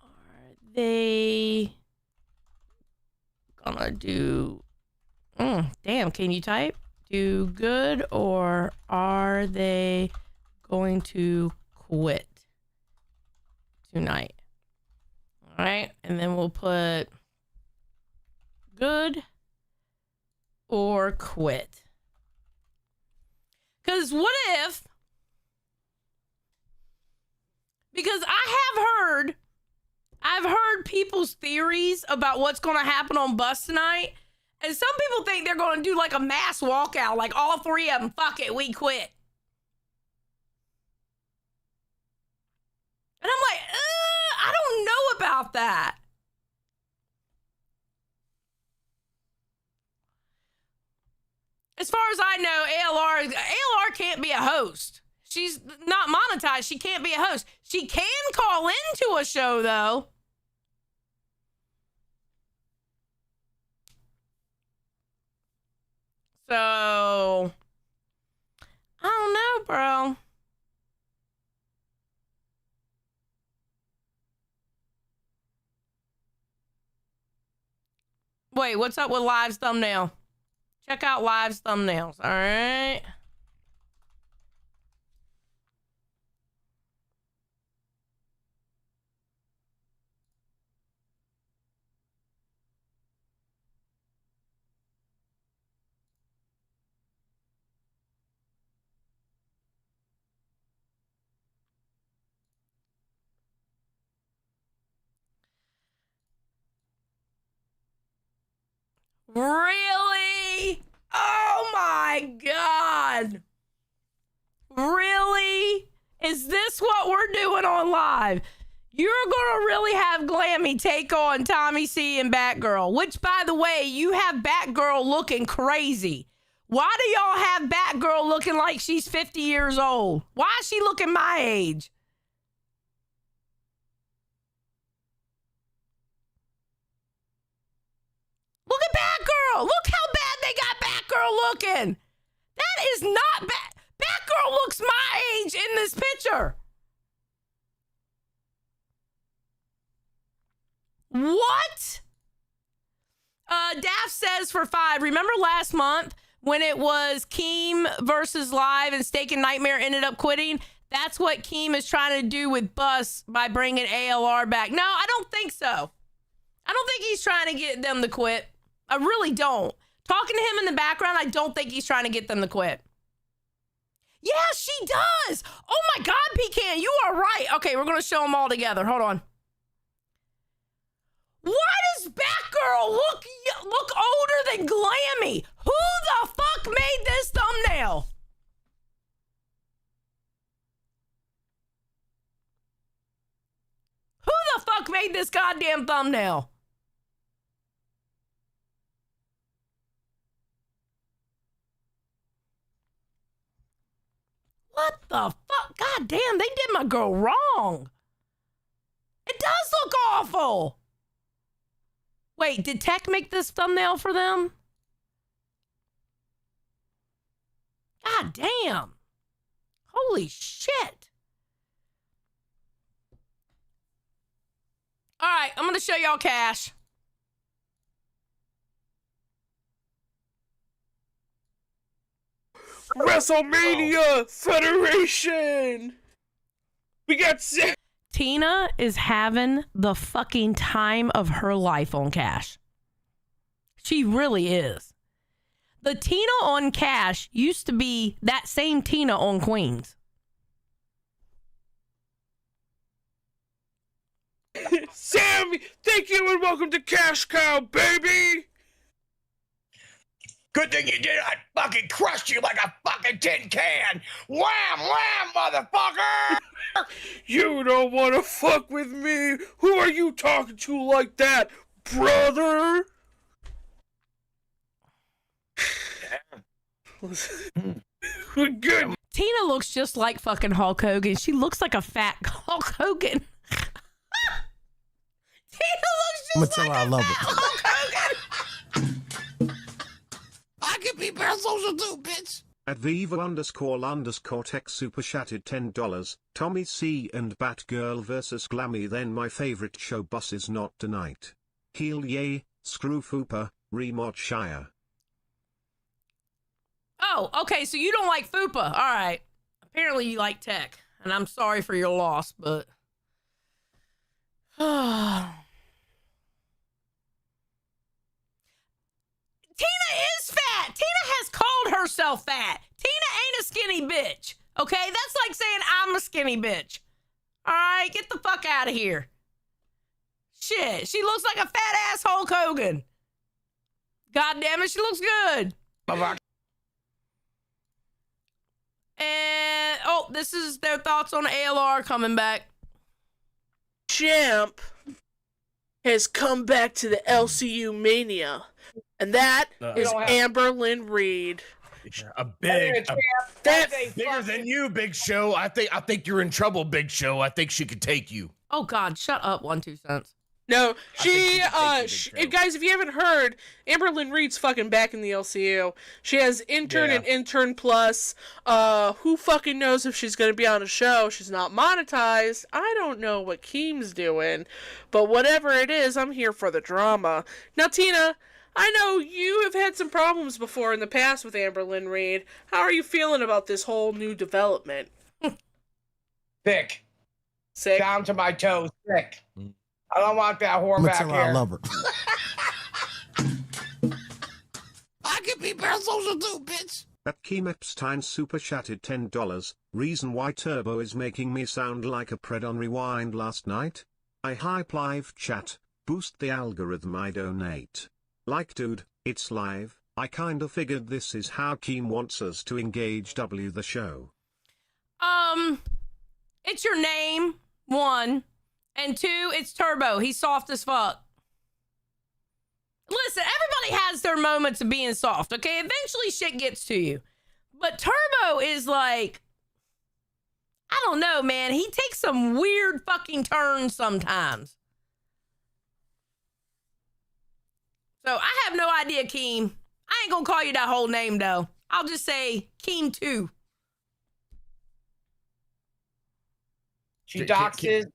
Are they gonna do? Damn. Can you type? Do good, or are they going to quit tonight? All right, and then we'll put good or quit. Because what if, because I've heard people's theories about what's going to happen on Bus tonight. And some people think they're going to do like a mass walkout, like all three of them, fuck it, we quit. And I'm like, I don't know about that. As far as I know, ALR can't be a host. She's not monetized. She can't be a host. She can call into a show, though. So, I don't know, bro. Wait, what's up with Live's thumbnail? Check out Live's thumbnails, all right? Really? Oh my God. Really? Is this what we're doing on Live? You're gonna really have Glamy take on Tommy C and Batgirl, which, by the way, you have Batgirl looking crazy. Why do y'all have Batgirl looking like she's 50 years old? Why is she looking my age? Look at Batgirl. Look how bad they got Batgirl looking. That is not bad. Batgirl looks my age in this picture. What? Daft says for 5, remember last month when it was Keem versus Live and Steak and Nightmare ended up quitting? That's what Keem is trying to do with Bus by bringing ALR back. No, I don't think so. I don't think he's trying to get them to quit. I really don't. Talking to him in the background, I don't think he's trying to get them to quit. Yeah, she does. Oh my God, Pecan, you are right. Okay, we're going to show them all together. Hold on. Why does Batgirl look older than Glamy? Who the fuck made this thumbnail? Who the fuck made this goddamn thumbnail? What the fuck? God damn, they did my girl wrong. It does look awful. Wait, did Tech make this thumbnail for them? God damn. Holy shit. All right, I'm going to show y'all Cash. WrestleMania Federation. We got sick. Tina is having the fucking time of her life on Cash. She really is. The Tina on Cash used to be that same Tina on Queens. Sammy, thank you and welcome to Cash Cow, baby. Good thing you did. I fucking crushed you like a fucking tin can. Wham, wham, motherfucker. You don't want to fuck with me. Who are you talking to like that, brother? We're good. Tina looks just like fucking Hulk Hogan. She looks like a fat Hulk Hogan. Tina looks just like a fat Hulk Hogan. I can be parasocial too, bitch. At Viva__Tech super chatted $10. Tommy C and Batgirl versus Glamy. Then my favorite show Bus is not tonight. Heel yay, screw Fupa, remod Shire. Oh, okay, so you don't like Fupa. All right. Apparently you like Tech. And I'm sorry for your loss, but... Tina is fat. Tina has called herself fat. Tina ain't a skinny bitch. Okay? That's like saying I'm a skinny bitch. All right? Get the fuck out of here. Shit. She looks like a fat ass Hulk Hogan. God damn it, she looks good. And, oh, this is their thoughts on ALR coming back. Champ has come back to the LCU Mania. And that is Amber Lynn Reed. That's bigger than you, Big Show. I think you're in trouble, Big Show. I think she could take you. Oh God, shut up, 1 2 cents. No, guys, if you haven't heard, Amber Lynn Reed's fucking back in the LCU. She has Intern and Intern Plus. Who fucking knows if she's gonna be on a show? She's not monetized. I don't know what Keem's doing, but whatever it is, I'm here for the drama. Now, Tina, I know you have had some problems before in the past with Amberlynn Reed. How are you feeling about this whole new development? Sick. Sick. Down to my toes. Sick. I don't want that whore back here. I love her. I can be parasocial too, bitch. At Keem Epstein super chatted $10. Reason why Turbo is making me sound like a pred on Rewind last night? I hype live chat, boost the algorithm I donate. Like dude, it's live, I kinda figured this is how Keem wants us to engage the show. It's your name, 1. And 2, it's Turbo. He's soft as fuck. Listen, everybody has their moments of being soft, okay? Eventually shit gets to you. But Turbo is like, I don't know, man. He takes some weird fucking turns sometimes. So I have no idea, Keem. I ain't gonna call you that whole name, though. I'll just say Keem 2. She doxes.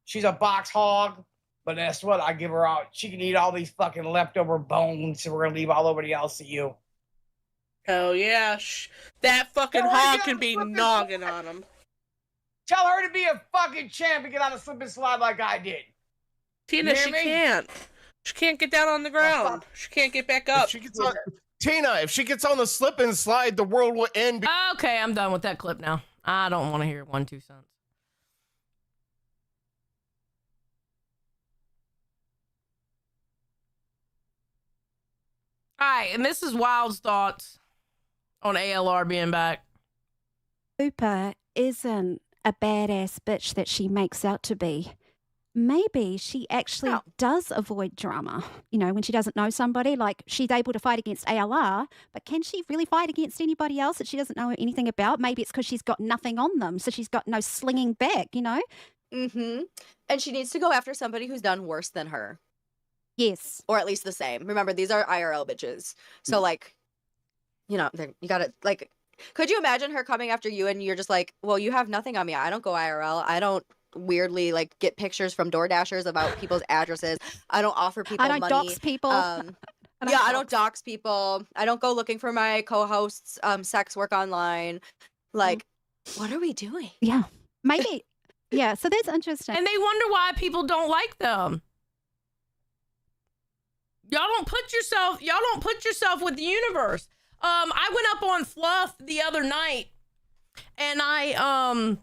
She's a box hog. But that's what I give her out. She can eat all these fucking leftover bones we're gonna leave all over the LCU. Hell yeah. That fucking hog can be noggin on him. Tell her to be a fucking champ and get on a slip and slide like I did. Tina, she can't. She can't get down on the ground. She can't get back up. Tina, if she gets on the slip and slide, the world will end. Okay, I'm done with that clip now. I don't want to hear 1, 2 cents. All right, and this is Wild's thoughts on ALR being back. Fupa isn't a badass bitch that she makes out to be. Maybe she actually does avoid drama. You know, when she doesn't know somebody, like she's able to fight against ALR, but can she really fight against anybody else that she doesn't know anything about? Maybe it's because she's got nothing on them, so she's got no slinging back, you know? Mm-hmm. And she needs to go after somebody who's done worse than her. Yes. Or at least the same. Remember, these are IRL bitches. So, like, you know, you gotta, like, could you imagine her coming after you and you're just like, well, you have nothing on me. I don't go IRL. I don't weirdly, like, get pictures from DoorDashers about people's addresses. I don't offer people money. I don't dox people. I don't dox people. I don't go looking for my co-hosts' sex work online. Like, what are we doing? Yeah. Maybe. Yeah, so that's interesting. And they wonder why people don't like them. Y'all don't put yourself with the universe. I went up on Fluff the other night and I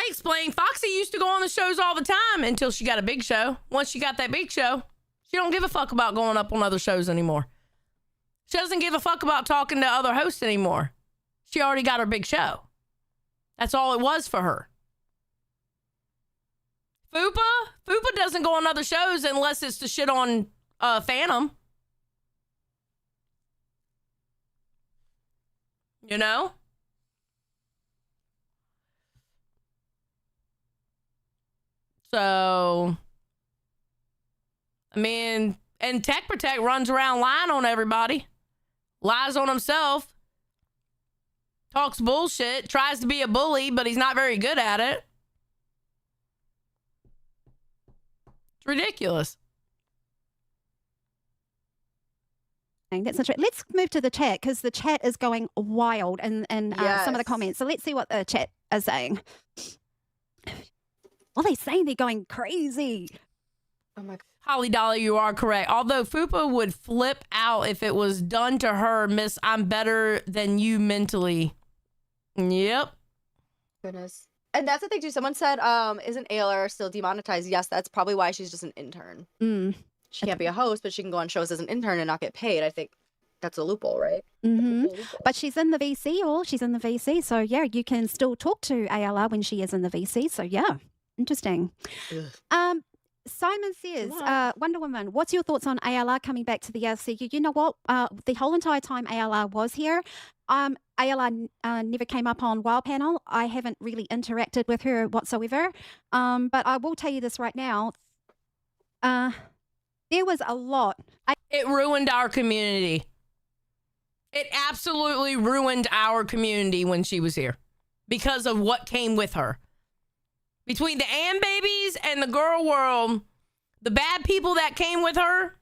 explained Foxy used to go on the shows all the time until she got a big show. Once she got that big show, she don't give a fuck about going up on other shows anymore. She doesn't give a fuck about talking to other hosts anymore. She already got her big show. That's all it was for her. Fupa doesn't go on other shows unless it's to shit on Phantom. You know? So, I mean, and Tech Protect runs around lying on everybody. Lies on himself. Talks bullshit. Tries to be a bully, but he's not very good at it. It's ridiculous. That's interesting. Let's move to the chat because the chat is going wild and some of the comments. So let's see what the chat is saying. Well, they're saying they're going crazy. Oh my God. Holly Dolly, you are correct. Although Fupa would flip out if it was done to her, Miss, I'm better than you mentally. Yep. Goodness. And that's the thing too. Someone said, isn't ALR still demonetized? Yes, that's probably why she's just an intern. She can't be a host, but she can go on shows as an intern and not get paid. I think that's a loophole, right? But she's in the VC, or she's in the VC. So, yeah, you can still talk to ALR when she is in the VC. So, yeah, interesting. Simon says, Wonder Woman, what's your thoughts on ALR coming back to the LCU? You know what? The whole entire time ALR was here, ALR never came up on Wild Panel. I haven't really interacted with her whatsoever. But I will tell you this right now. There was a lot. It ruined our community. It absolutely ruined our community when she was here because of what came with her. Between the Ann babies and the girl world, the bad people that came with her,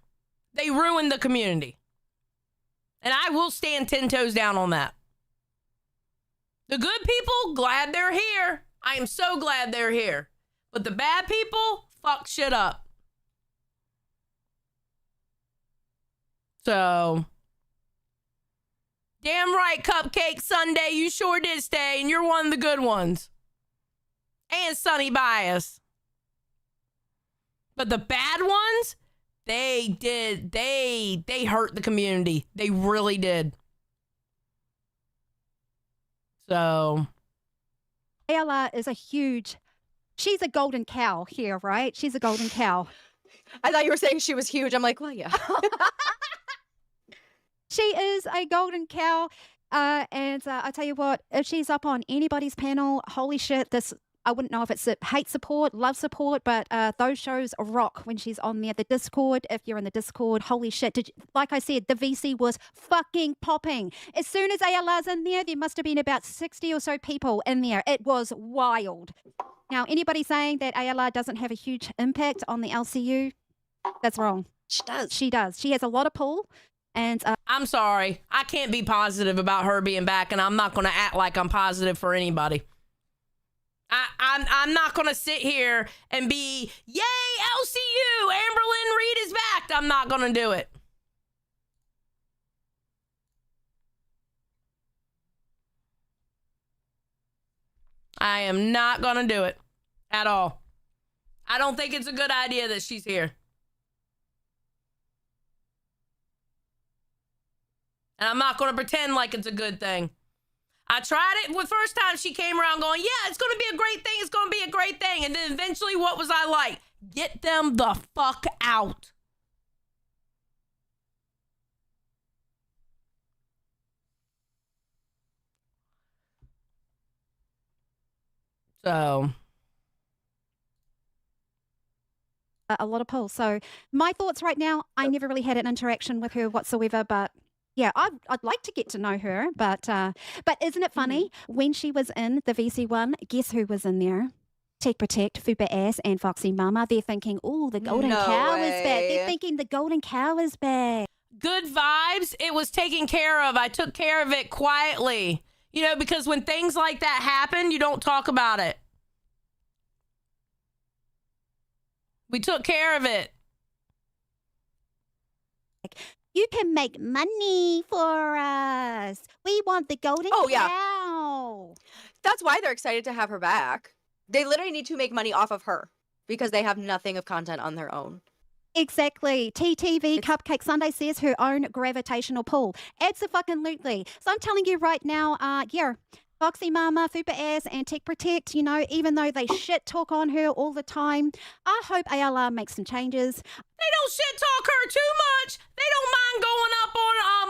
They ruined the community. And I will stand 10 toes down on that. The good people, glad they're here. I am so glad they're here. But the bad people, fuck shit up. So, damn right, Cupcake Sunday, you sure did stay, and you're one of the good ones. And Sunny Bias. But the bad ones, they hurt the community. They really did. So, Ayala is she's a golden cow here, right? She's a golden cow. I thought you were saying she was huge. I'm like, well, yeah. She is a golden cow. And I tell you what, if she's up on anybody's panel, holy shit, I wouldn't know if it's hate support, love support, but those shows rock when she's on there. The Discord, if you're in the Discord, holy shit. Like I said, the VC was fucking popping. As soon as ALR's in there must have been about 60 or so people in there. It was wild. Now, anybody saying that ALR doesn't have a huge impact on the LCU, that's wrong. She does. She does. She has a lot of pull. And I'm sorry. I can't be positive about her being back, and I'm not going to act like I'm positive for anybody. I'm not going to sit here and be, yay, LCU, Amberlynn Reed is back. I'm not going to do it. I am not going to do it at all. I don't think it's a good idea that she's here. And I'm not going to pretend like it's a good thing. I tried it the first time she came around going, yeah, it's going to be a great thing. It's going to be a great thing. And then eventually, what was I like? Get them the fuck out. So. A lot of pull. So my thoughts right now, I never really had an interaction with her whatsoever, but yeah, I'd like to get to know her, but isn't it funny? When she was in the VC1, guess who was in there? Tech Protect, Fupa Ass, and Foxy Mama. They're thinking, oh, the golden cow is back. They're thinking the golden cow is back. Good vibes. It was taken care of. I took care of it quietly. You know, because when things like that happen, you don't talk about it. We took care of it. You can make money for us. We want the golden cow. Yeah. That's why they're excited to have her back. They literally need to make money off of her because they have nothing of content on their own. Exactly. TTV Cupcake Sunday says her own gravitational pull. Absolutely. So I'm telling you right now, Foxy Mama, Fupa Ass, and Tech Protect, you know, even though they shit talk on her all the time, I hope ALR makes some changes. They don't shit talk her too much. They don't mind going up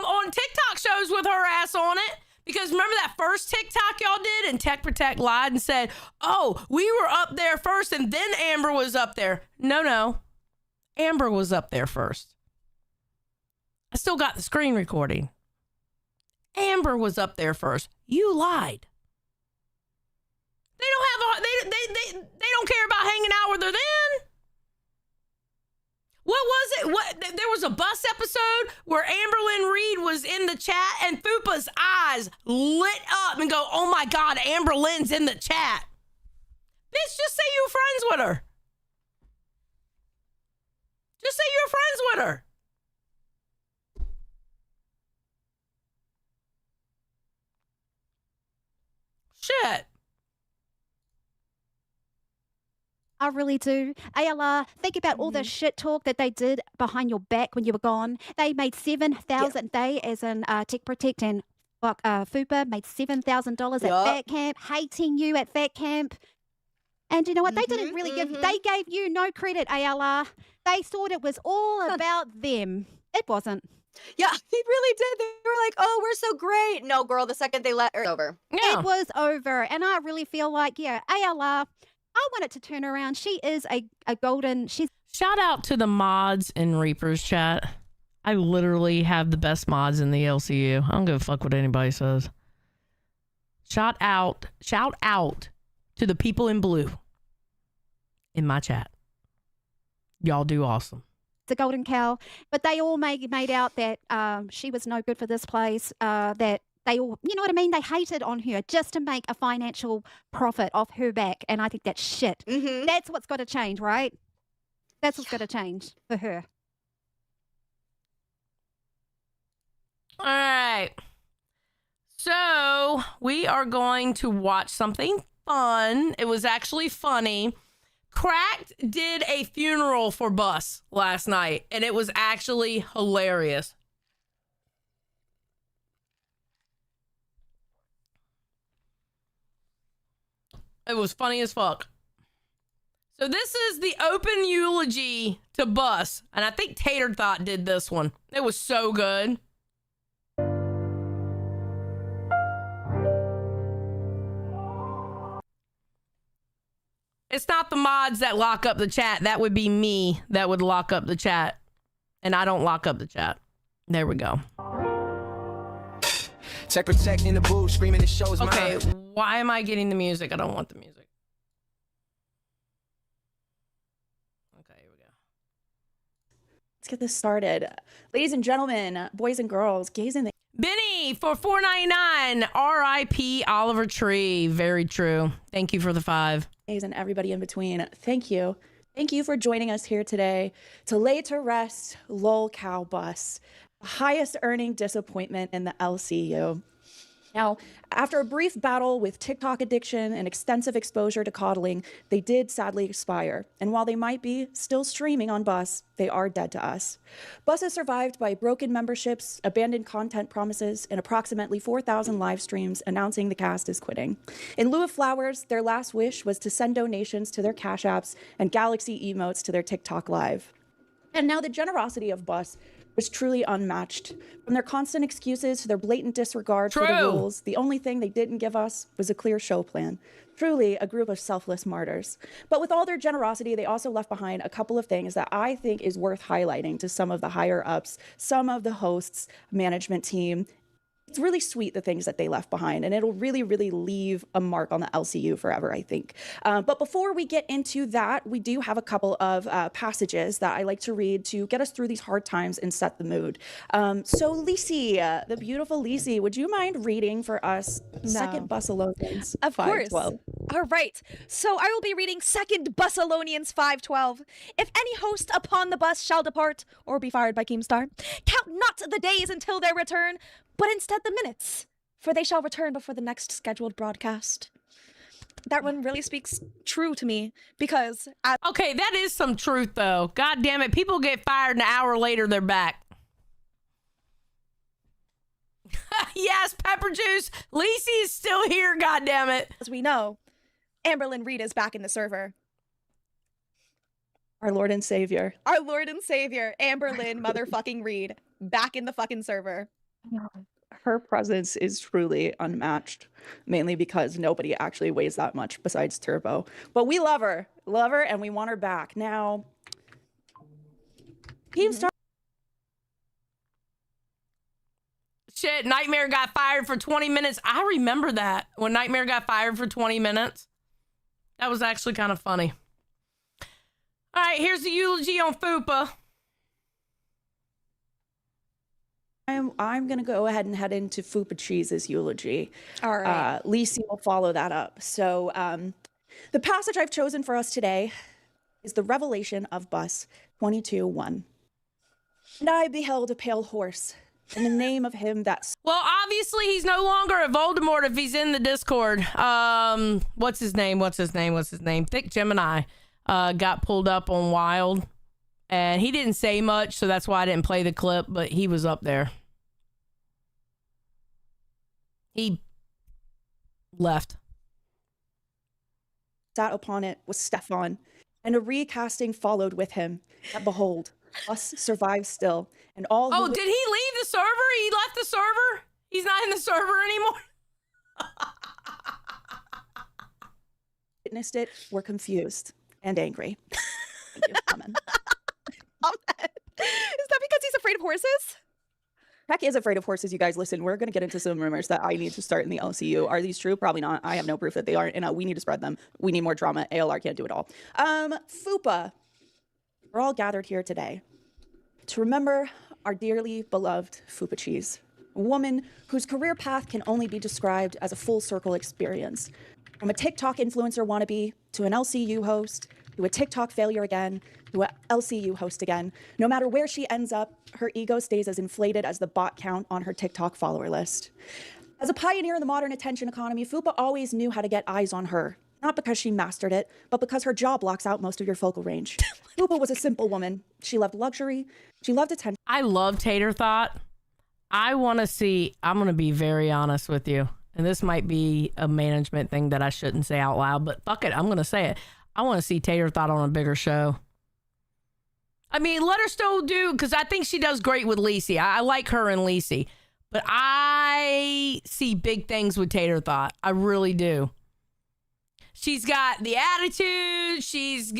on TikTok shows with her ass on it. Because remember that first TikTok y'all did and Tech Protect lied and said, oh, we were up there first and then Amber was up there. No. Amber was up there first. I still got the screen recording. Amber was up there first. You lied. They don't care about hanging out with her then. What was it? There was a bus episode where Amberlynn Reed was in the chat and Fupa's eyes lit up and go, oh my God, Amberlynn's in the chat. Bitch, just say you're friends with her. Just say you're friends with her. Shit. I really do. ALR, think about all the shit talk that they did behind your back when you were gone. They made $7,000 a day, as in Tech Protect and Fupa made $7,000 at Fat Camp, hating you at Fat Camp. And you know what? They didn't really they gave you no credit, ALR. They thought it was all about them. It wasn't. Yeah, they really did. They were like, oh, we're so great. No, girl, the second they let her over. Yeah. It was over. And I really feel like, ALR, I want it to turn around. She is a golden. Shout out to the mods in Reaper's chat. I literally have the best mods in the LCU. I don't give a fuck what anybody says. Shout out to the people in blue in my chat. Y'all do awesome. the golden cow, but they all made out that she was no good for this place, that they all, you know what I mean? They hated on her just to make a financial profit off her back. And I think that's shit. That's what's got to change, right? That's what's got to change for her. All right. So we are going to watch something fun. It was actually funny. Cracked did a funeral for Bus last night, and it was actually hilarious. It was funny as fuck. So this is the open eulogy to Bus, and I think Tater Thought did this one. It was so good. It's not the mods that lock up the chat. That would be me that would lock up the chat. And I don't lock up the chat. There we go. Check protect in the booth, screaming the show's mine. Okay, why am I getting the music? I don't want the music. Okay, here we go. Let's get this started. Ladies and gentlemen, boys and girls, gays in the... Benny for $4.99. R.I.P. Oliver Tree. Very true. Thank you for the 5. And everybody in between, thank you. Thank you for joining us here today to lay to rest Lol Cow Bus, the highest earning disappointment in the LCU. Now, after a brief battle with TikTok addiction and extensive exposure to coddling, they did sadly expire. And while they might be still streaming on Bus, they are dead to us. Bus is survived by broken memberships, abandoned content promises, and approximately 4,000 live streams announcing the cast is quitting. In lieu of flowers, their last wish was to send donations to their Cash Apps and Galaxy emotes to their TikTok Live. And now the generosity of Bus was truly unmatched. From their constant excuses to their blatant disregard for the rules, the only thing they didn't give us was a clear show plan. Truly a group of selfless martyrs. But with all their generosity, they also left behind a couple of things that I think is worth highlighting to some of the higher ups, some of the hosts, management team. It's really sweet, the things that they left behind, and it'll really, really leave a mark on the LCU forever, I think. But before we get into that, we do have a couple of passages that I like to read to get us through these hard times and set the mood. So Lisi, the beautiful Lisi, would you mind reading for us Second Bussalonians? Of course. 512? All right. So I will be reading Second Bussalonians 5:12. If any host upon the bus shall depart or be fired by Keemstar, count not the days until their return, but instead the minutes, for they shall return before the next scheduled broadcast. That one really speaks true to me because... Okay, that is some truth, though. God damn it. People get fired an hour later, they're back. Yes, Pepper Juice. Lacey is still here, God damn it. As we know, Amberlynn Reed is back in the server. Our Lord and Savior. Our Lord and Savior, Amberlynn motherfucking Reed, back in the fucking server. Her presence is truly unmatched, mainly because nobody actually weighs that much besides Turbo. But we love her, and we want her back. Now, Keemstar. Shit, Nightmare got fired for 20 minutes. I remember that, when Nightmare got fired for 20 minutes. That was actually kind of funny. All right, here's the eulogy on Fupa. I'm going to go ahead and head into Fupa Cheese's eulogy. All right. Lisi will follow that up. So the passage I've chosen for us today is the revelation of Bus 22:1. And I beheld a pale horse in the name of him that... Well, obviously he's no longer a Voldemort if he's in the Discord. What's his name? Thick Gemini got pulled up on Wild. And he didn't say much, so that's why I didn't play the clip, but he was up there. He left. Sat upon it was Stefan, and a recasting followed with him. And behold, us survive still, and all... Oh, did he leave the server? He left the server? He's not in the server anymore? Witnessed it, were confused and angry. Thank you, Amen. Is that because he's afraid of horses? Heck is afraid of horses, you guys. Listen, we're going to get into some rumors that I need to start in the LCU. Are these true? Probably not. I have no proof that they aren't, and we need to spread them. We need more drama. ALR can't do it all. Fupa. We're all gathered here today to remember our dearly beloved Fupa Cheese, a woman whose career path can only be described as a full circle experience. From a TikTok influencer wannabe to an LCU host, to a TikTok failure again, to a LCU host again. No matter where she ends up, her ego stays as inflated as the bot count on her TikTok follower list. As a pioneer in the modern attention economy, Fupa always knew how to get eyes on her. Not because she mastered it, but because her jaw blocks out most of your focal range. Fupa was a simple woman. She loved luxury. She loved attention. I love Tater Thought. I want to see, I'm going to be very honest with you. And this might be a management thing that I shouldn't say out loud, but fuck it, I'm going to say it. I want to see Tater Thought on a bigger show. I mean, let her still do, because I think she does great with Lacey. I like her and Lacey. But I see big things with Tater Thought. I really do. She's got the attitude. She's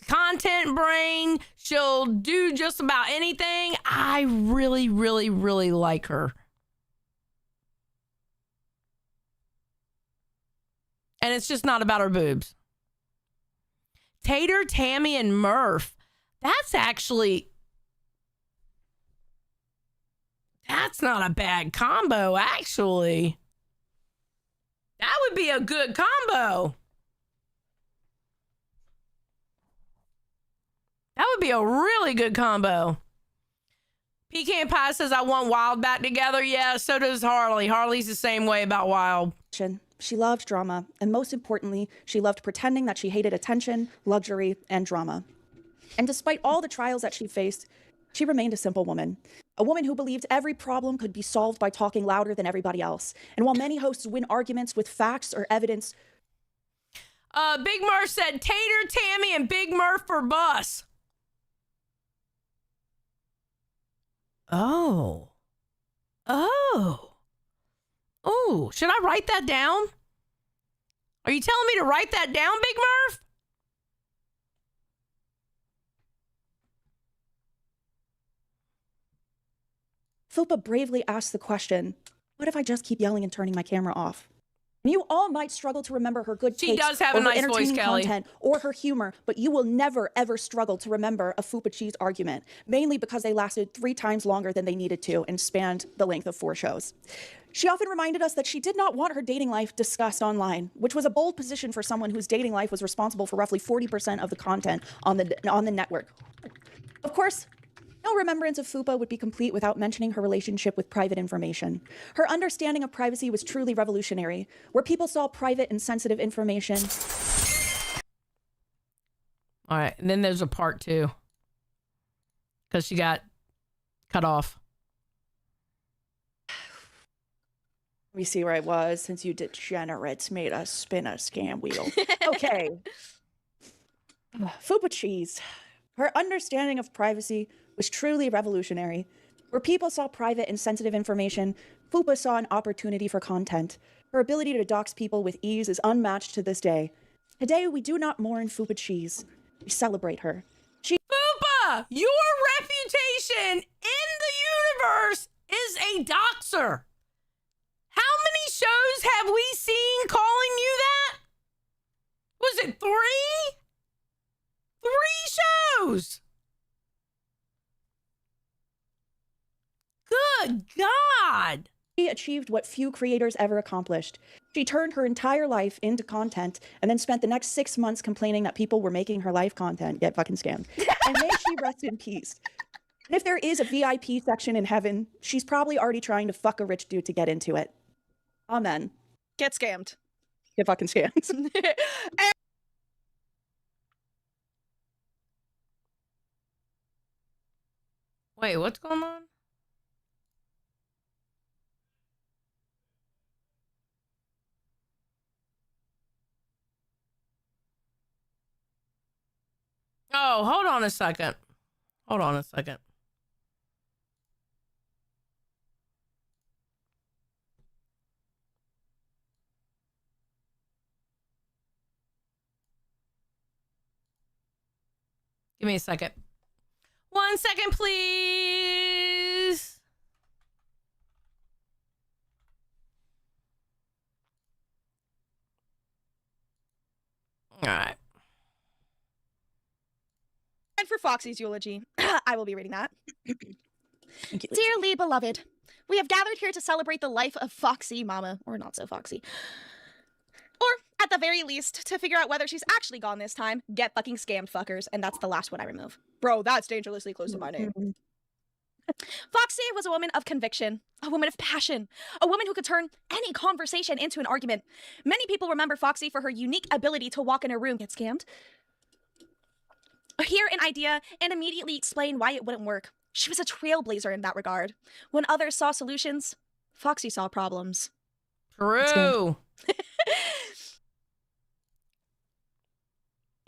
content brain. She'll do just about anything. I really, really, really like her. And it's just not about her boobs. Tater, Tammy, and Murph. That's not a bad combo, actually. That would be a good combo. That would be a really good combo. Pecan Pie says, I want Wild back together. Yeah, so does Harley. Harley's the same way about Wild. She loved drama, and most importantly, she loved pretending that she hated attention, luxury, and drama. And despite all the trials that she faced, she remained a simple woman. A woman who believed every problem could be solved by talking louder than everybody else. And while many hosts win arguments with facts or evidence... Big Murph said, Tater, Tammy, and Big Murph for bus. Oh. Should I write that down? Are you telling me to write that down, Big Murph? Fupa bravely asked the question, what if I just keep yelling and turning my camera off? And you all might struggle to remember her good takes, does have or a her nice voice, entertaining Kelly. content, or her humor, but you will never, ever struggle to remember a Fupa Cheese argument, mainly because they lasted 3 times longer than they needed to and spanned the length of 4 shows. She often reminded us that she did not want her dating life discussed online, which was a bold position for someone whose dating life was responsible for roughly 40% of the content on the network. Of course, no remembrance of Fupa would be complete without mentioning her relationship with private information. Her understanding of privacy was truly revolutionary, where people saw private and sensitive information. All right, and then there's a part 2. Because she got cut off. Let me see where I was, since you degenerates made us spin a scam wheel. Okay. Fupa Cheese. Her understanding of privacy was truly revolutionary. Where people saw private and sensitive information, Fupa saw an opportunity for content. Her ability to dox people with ease is unmatched to this day. Today, we do not mourn Fupa Cheese. We celebrate her. Fupa, your reputation in the universe is a doxer. How many shows have we seen calling you that? Was it 3? 3 shows. Good God. She achieved what few creators ever accomplished. She turned her entire life into content and then spent the next 6 months complaining that people were making her life content get fucking scammed. And may she rest in peace. And if there is a VIP section in heaven, she's probably already trying to fuck a rich dude to get into it. Amen. Get scammed. Get fucking scammed. Wait, what's going on? Oh, hold on a second. Hold on a second. Give me a second. 1 second, please. All right. for Foxy's eulogy. I will be reading that. Dearly beloved, we have gathered here to celebrate the life of Foxy Mama, or not so Foxy. Or, at the very least, to figure out whether she's actually gone this time. Get fucking scammed, fuckers. And that's the last one I remove. Bro, that's dangerously close to my name. Foxy was a woman of conviction, a woman of passion, a woman who could turn any conversation into an argument. Many people remember Foxy for her unique ability to walk in a room, get scammed, hear an idea, and immediately explain why it wouldn't work. She was a trailblazer in that regard. When others saw solutions, Foxy saw problems. True.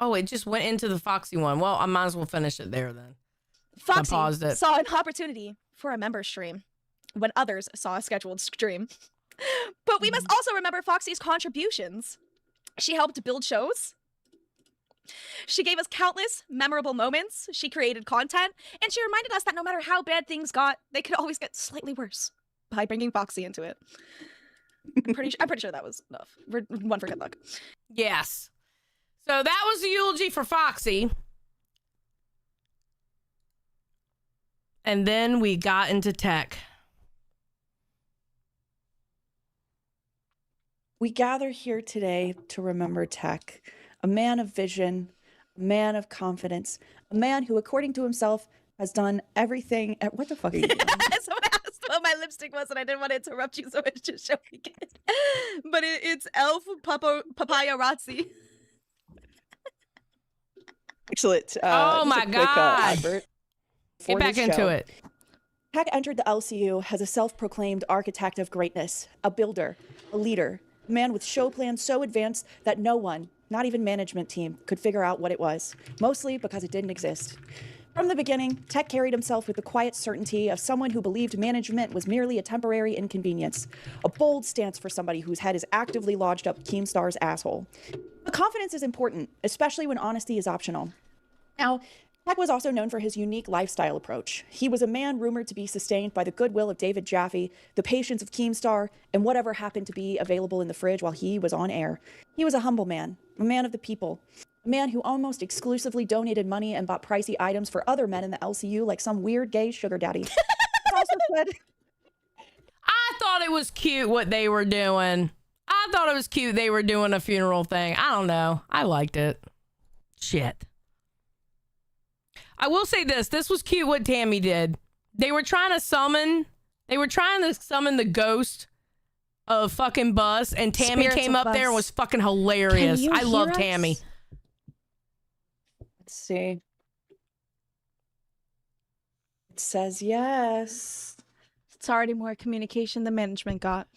Oh, it just went into the Foxy one. Well, I might as well finish it there then. Foxy I paused it. saw an opportunity for a member stream when others saw a scheduled stream. But we must also remember Foxy's contributions. She helped build shows. She gave us countless memorable moments. She created content. And she reminded us that no matter how bad things got, they could always get slightly worse by bringing Foxy into it. I'm pretty sure that was enough. One for good luck. Yes. So that was the eulogy for Foxy. And then we got into tech. We gather here today to remember Tech, a man of vision, a man of confidence, a man who, according to himself, has done everything. What the fuck are you doing? Someone asked what my lipstick was, and I didn't want to interrupt you, so it's just showing again. But it's Elf Papaya Razzi. Excellent. Oh just my a quick, God. advert for Get back this into show. it. Tech entered the LCU as a self-proclaimed architect of greatness, a builder, a leader, a man with show plans so advanced that no one, not even management team, could figure out what it was, mostly because it didn't exist. From the beginning, Tech carried himself with the quiet certainty of someone who believed management was merely a temporary inconvenience, a bold stance for somebody whose head is actively lodged up Keemstar's asshole. But confidence is important, especially when honesty is optional. Now, Tech was also known for his unique lifestyle approach. He was a man rumored to be sustained by the goodwill of David Jaffe, the patience of Keemstar, and whatever happened to be available in the fridge while he was on air. He was a humble man, a man of the people, a man who almost exclusively donated money and bought pricey items for other men in the LCU like some weird gay sugar daddy. Also said, I thought it was cute what they were doing. I thought it was cute they were doing a funeral thing. I don't know. I liked it. Shit. I will say this. This was cute what Tammy did. They were trying to summon the ghost of fucking Bus, and Tammy Spirits came of up there and Bus. was fucking hilarious. Can you I love hear us? Tammy. Let's see. It says yes. It's already more communication than management got.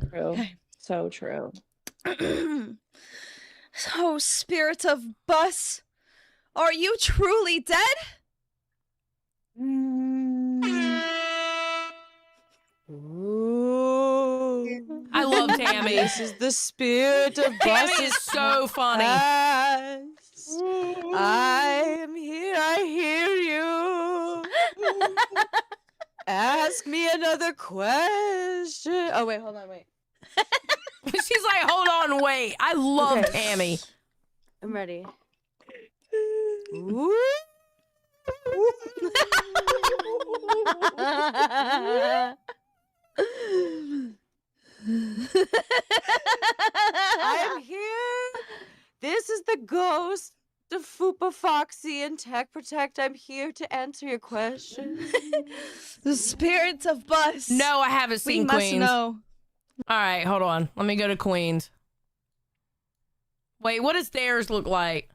True. So true. So, spirit of Bus, are you truly dead? Ooh. I love Tammy. This is the spirit of Tammy Bus. is so funny. I am here. I hear you. Ask me another question. Oh, wait, hold on, wait. She's like, hold on, wait. I love Okay. Tammy. I'm ready. Ooh. I am here. This is the ghost of Fupa Foxy and Tech Protect. I'm here to answer your question. The spirits of Bus. No, I haven't seen We must Queens. know. All right, hold on. Let me go to Queens. Wait, what does theirs look like?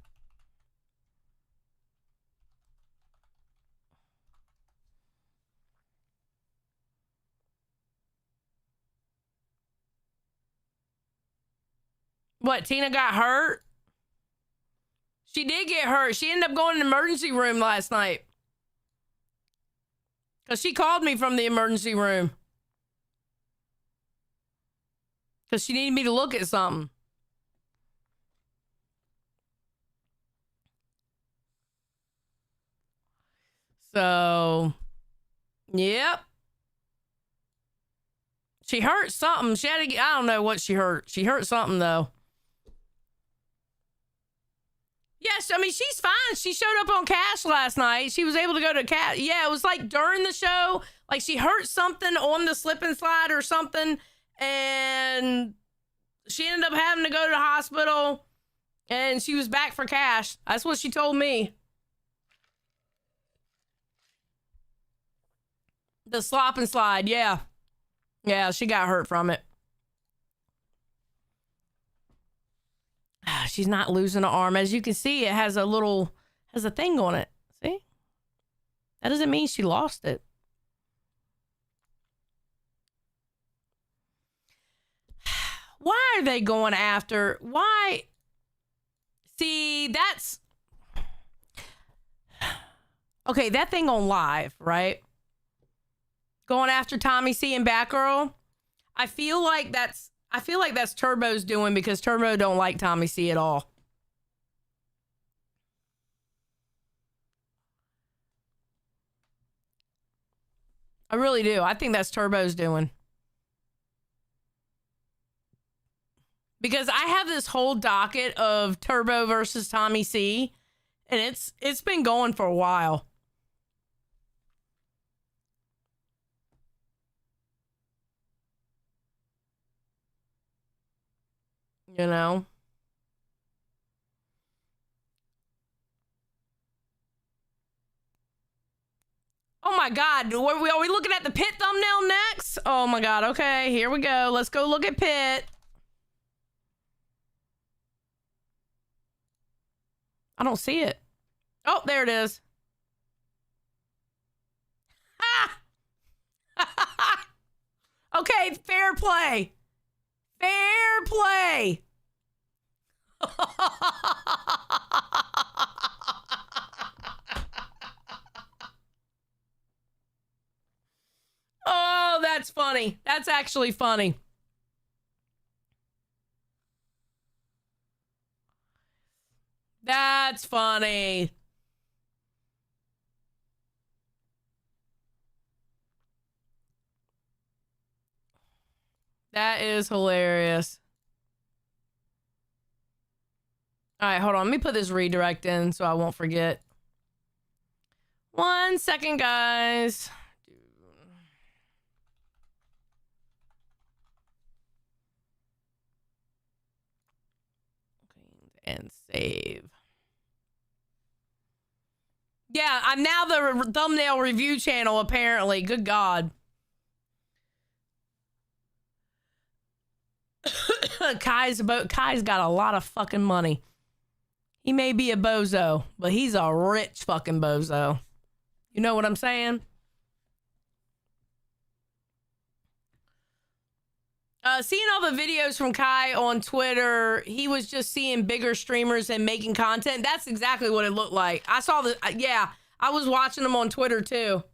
What, Tina got hurt? She did get hurt. She ended up going to the emergency room last night. Because she called me from the emergency room. Because she needed me to look at something. So, yep. She hurt something. She had to get, I don't know what she hurt. She hurt something, though. Yes, I mean, she's fine. She showed up on Cash last night. She was able to go to Cash. Yeah, it was like during the show, like she hurt something on the slip and slide or something, and she ended up having to go to the hospital, and she was back for Cash. That's what she told me. The slop and slide, yeah. Yeah, she got hurt from it. She's not losing an arm. As you can see, it has a thing on it. See? That doesn't mean she lost it. Why are they going after? Why? See, that's... Okay, that thing on live, right? Going after Tommy C and Batgirl. I feel like that's Turbo's doing because Turbo don't like Tommy C at all. I really do. I think that's Turbo's doing. Because I have this whole docket of Turbo versus Tommy C, and it's been going for a while. You know? Oh my God. Are we looking at the Pit thumbnail next? Oh my God. Okay, here we go. Let's go look at Pit. I don't see it. Oh, there it is. Ah! Okay, fair play. Fair play. Oh, that's funny. That's actually funny. That's funny. That is hilarious. All right, hold on. Let me put this redirect in so I won't forget. 1 second, guys. And save. Yeah, I'm now the thumbnail review channel, apparently. Good God. Kai's got a lot of fucking money. He may be a bozo, but he's a rich fucking bozo. You know what I'm saying? Seeing all the videos from Kai on Twitter, he was just seeing bigger streamers and making content. That's exactly what it looked like. I saw yeah, I was watching them on Twitter too.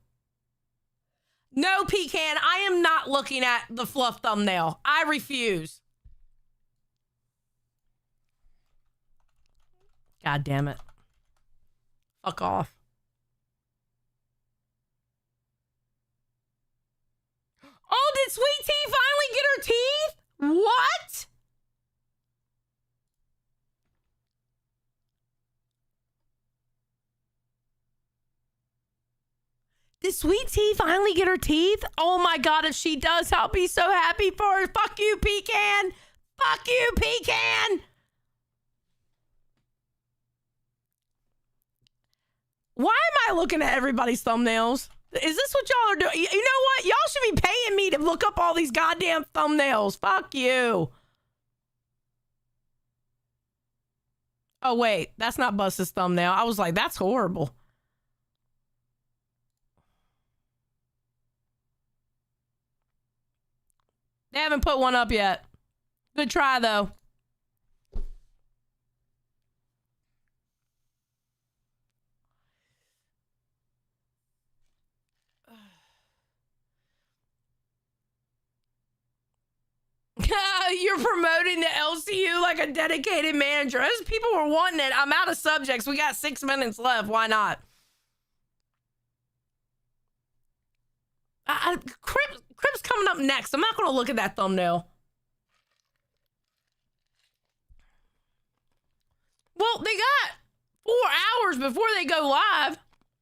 No, Pecan, I am not looking at the fluff thumbnail. I refuse. God damn it. Fuck off. Oh, did Sweet Tea finally get her teeth? What? Did Sweet Tea finally get her teeth? Oh my God, if she does, I'll be so happy for her. Fuck you, Pecan. Fuck you, Pecan. Why am I looking at everybody's thumbnails? Is this what y'all are doing? You know what? Y'all should be paying me to look up all these goddamn thumbnails. Fuck you. Oh, wait. That's not Bus's thumbnail. I was like, that's horrible. They haven't put one up yet. Good try, though. You're promoting the LCU like a dedicated manager. As people were wanting it. I'm out of subjects. We got 6 minutes left. Why not? Crip's coming up next. I'm not going to look at that thumbnail. Well, they got 4 hours before they go live.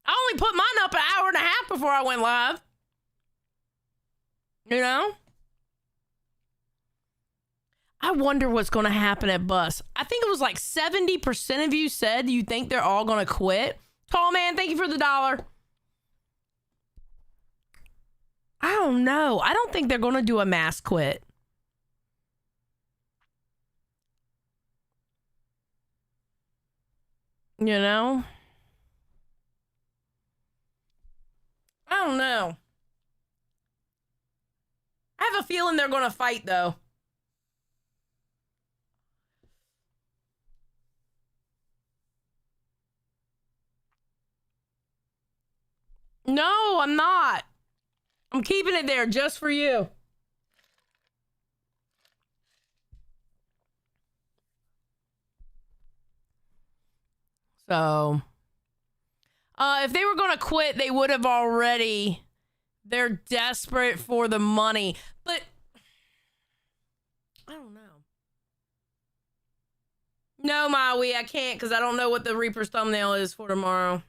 I only put mine up an hour and a half before I went live. You know? I wonder what's going to happen at Bus. I think it was like 70% of you said you think they're all going to quit. Tall man, thank you for the $1. I don't know. I don't think they're going to do a mass quit. You know? I don't know. I have a feeling they're going to fight, though. No, I'm not. I'm keeping it there just for you. So, if they were going to quit, they would have already. They're desperate for the money. But, I don't know. No, Maui, I can't because I don't know what the Reaper's thumbnail is for tomorrow.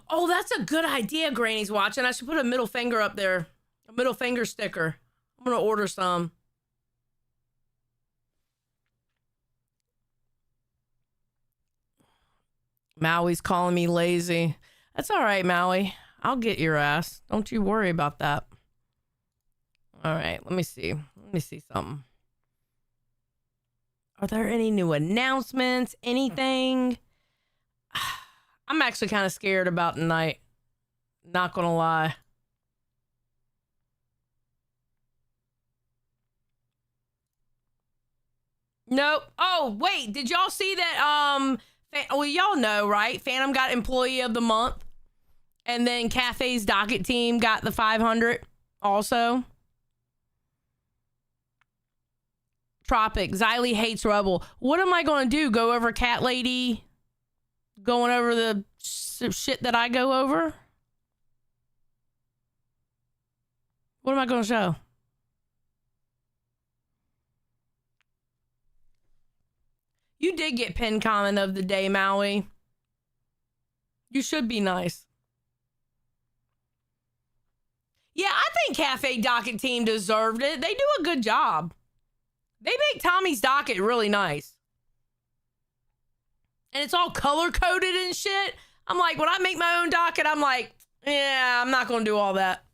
Oh, that's a good idea, Granny's watching. I should put a middle finger up there. A middle finger sticker. I'm going to order some. Maui's calling me lazy. That's all right, Maui. I'll get your ass. Don't you worry about that. All right, let me see. Let me see something. Are there any new announcements? Anything? I'm actually kind of scared about tonight. Not gonna lie. Nope. Oh, wait. Did y'all see that? Well, y'all know, right? Phantom got Employee of the Month. And then Cafe's docket team got the 500 also. Tropic. Xylee hates Rebel. What am I going to do? Go over Cat Lady going over the shit that I go over? What am I going to show? You did get pinned comment of the day, Maui. You should be nice. Yeah, I think Cafe Docket team deserved it. They do a good job. They make Tommy's docket really nice. And it's all color-coded and shit. I'm like, when I make my own docket, I'm like, yeah, I'm not going to do all that.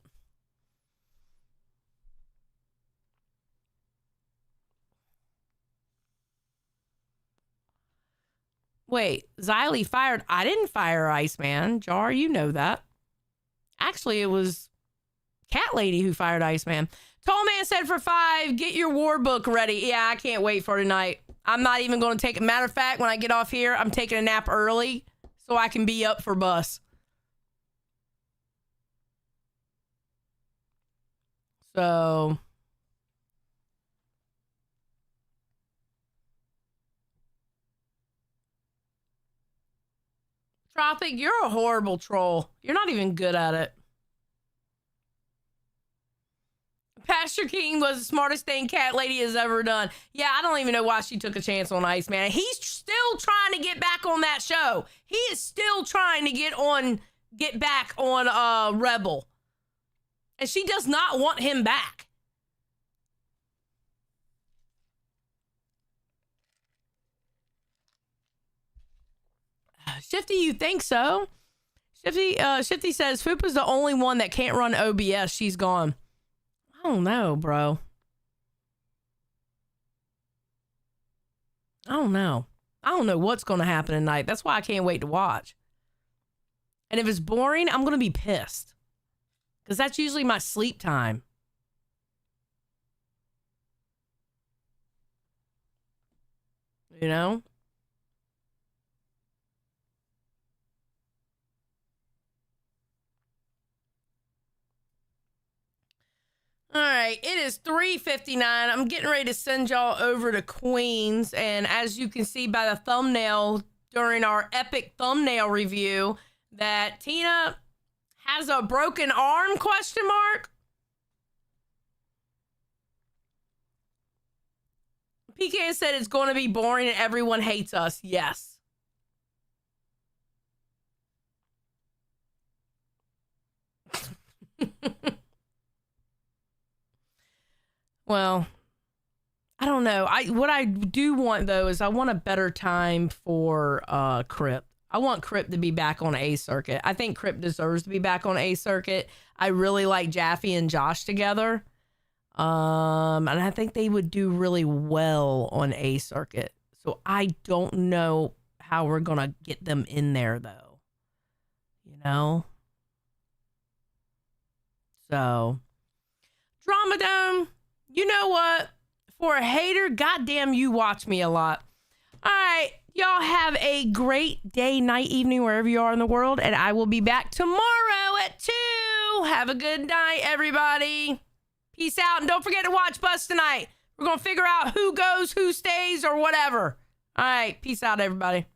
Wait, Xylee fired. I didn't fire Iceman. Jar, you know that. Actually, it was Cat Lady who fired Iceman. Tall Man said for 5, get your war book ready. Yeah, I can't wait for tonight. I'm not even going to take a matter of fact, when I get off here, I'm taking a nap early so I can be up for Bus. So Tropic, you're a horrible troll. You're not even good at it. Pastor King was the smartest thing Cat Lady has ever done. Yeah, I don't even know why she took a chance on Iceman. He's still trying to get back on that show. He is still trying to get back on Rebel. And she does not want him back. Shifty, you think so? Shifty says Fupa's the only one that can't run OBS. She's gone. I don't know, bro. I don't know. I don't know what's going to happen tonight. That's why I can't wait to watch. And if it's boring, I'm going to be pissed. Because that's usually my sleep time. You know? All right, it is 3:59. I'm getting ready to send y'all over to Queens. And as you can see by the thumbnail during our epic thumbnail review, that Tina has a broken arm, question mark. PK said it's going to be boring and everyone hates us. Yes. Well, I don't know. What I do want though is I want a better time for Crypt. I want Crypt to be back on A circuit. I think Crypt deserves to be back on A circuit. I really like Jaffe and Josh together. And I think they would do really well on A circuit. So I don't know how we're gonna get them in there though. You know? So Drama Dome, you know what? For a hater, goddamn, you watch me a lot. All right, y'all have a great day, night, evening, wherever you are in the world, and I will be back tomorrow at 2. Have a good night, everybody. Peace out, and don't forget to watch Bus tonight. We're going to figure out who goes, who stays, or whatever. All right, peace out, everybody.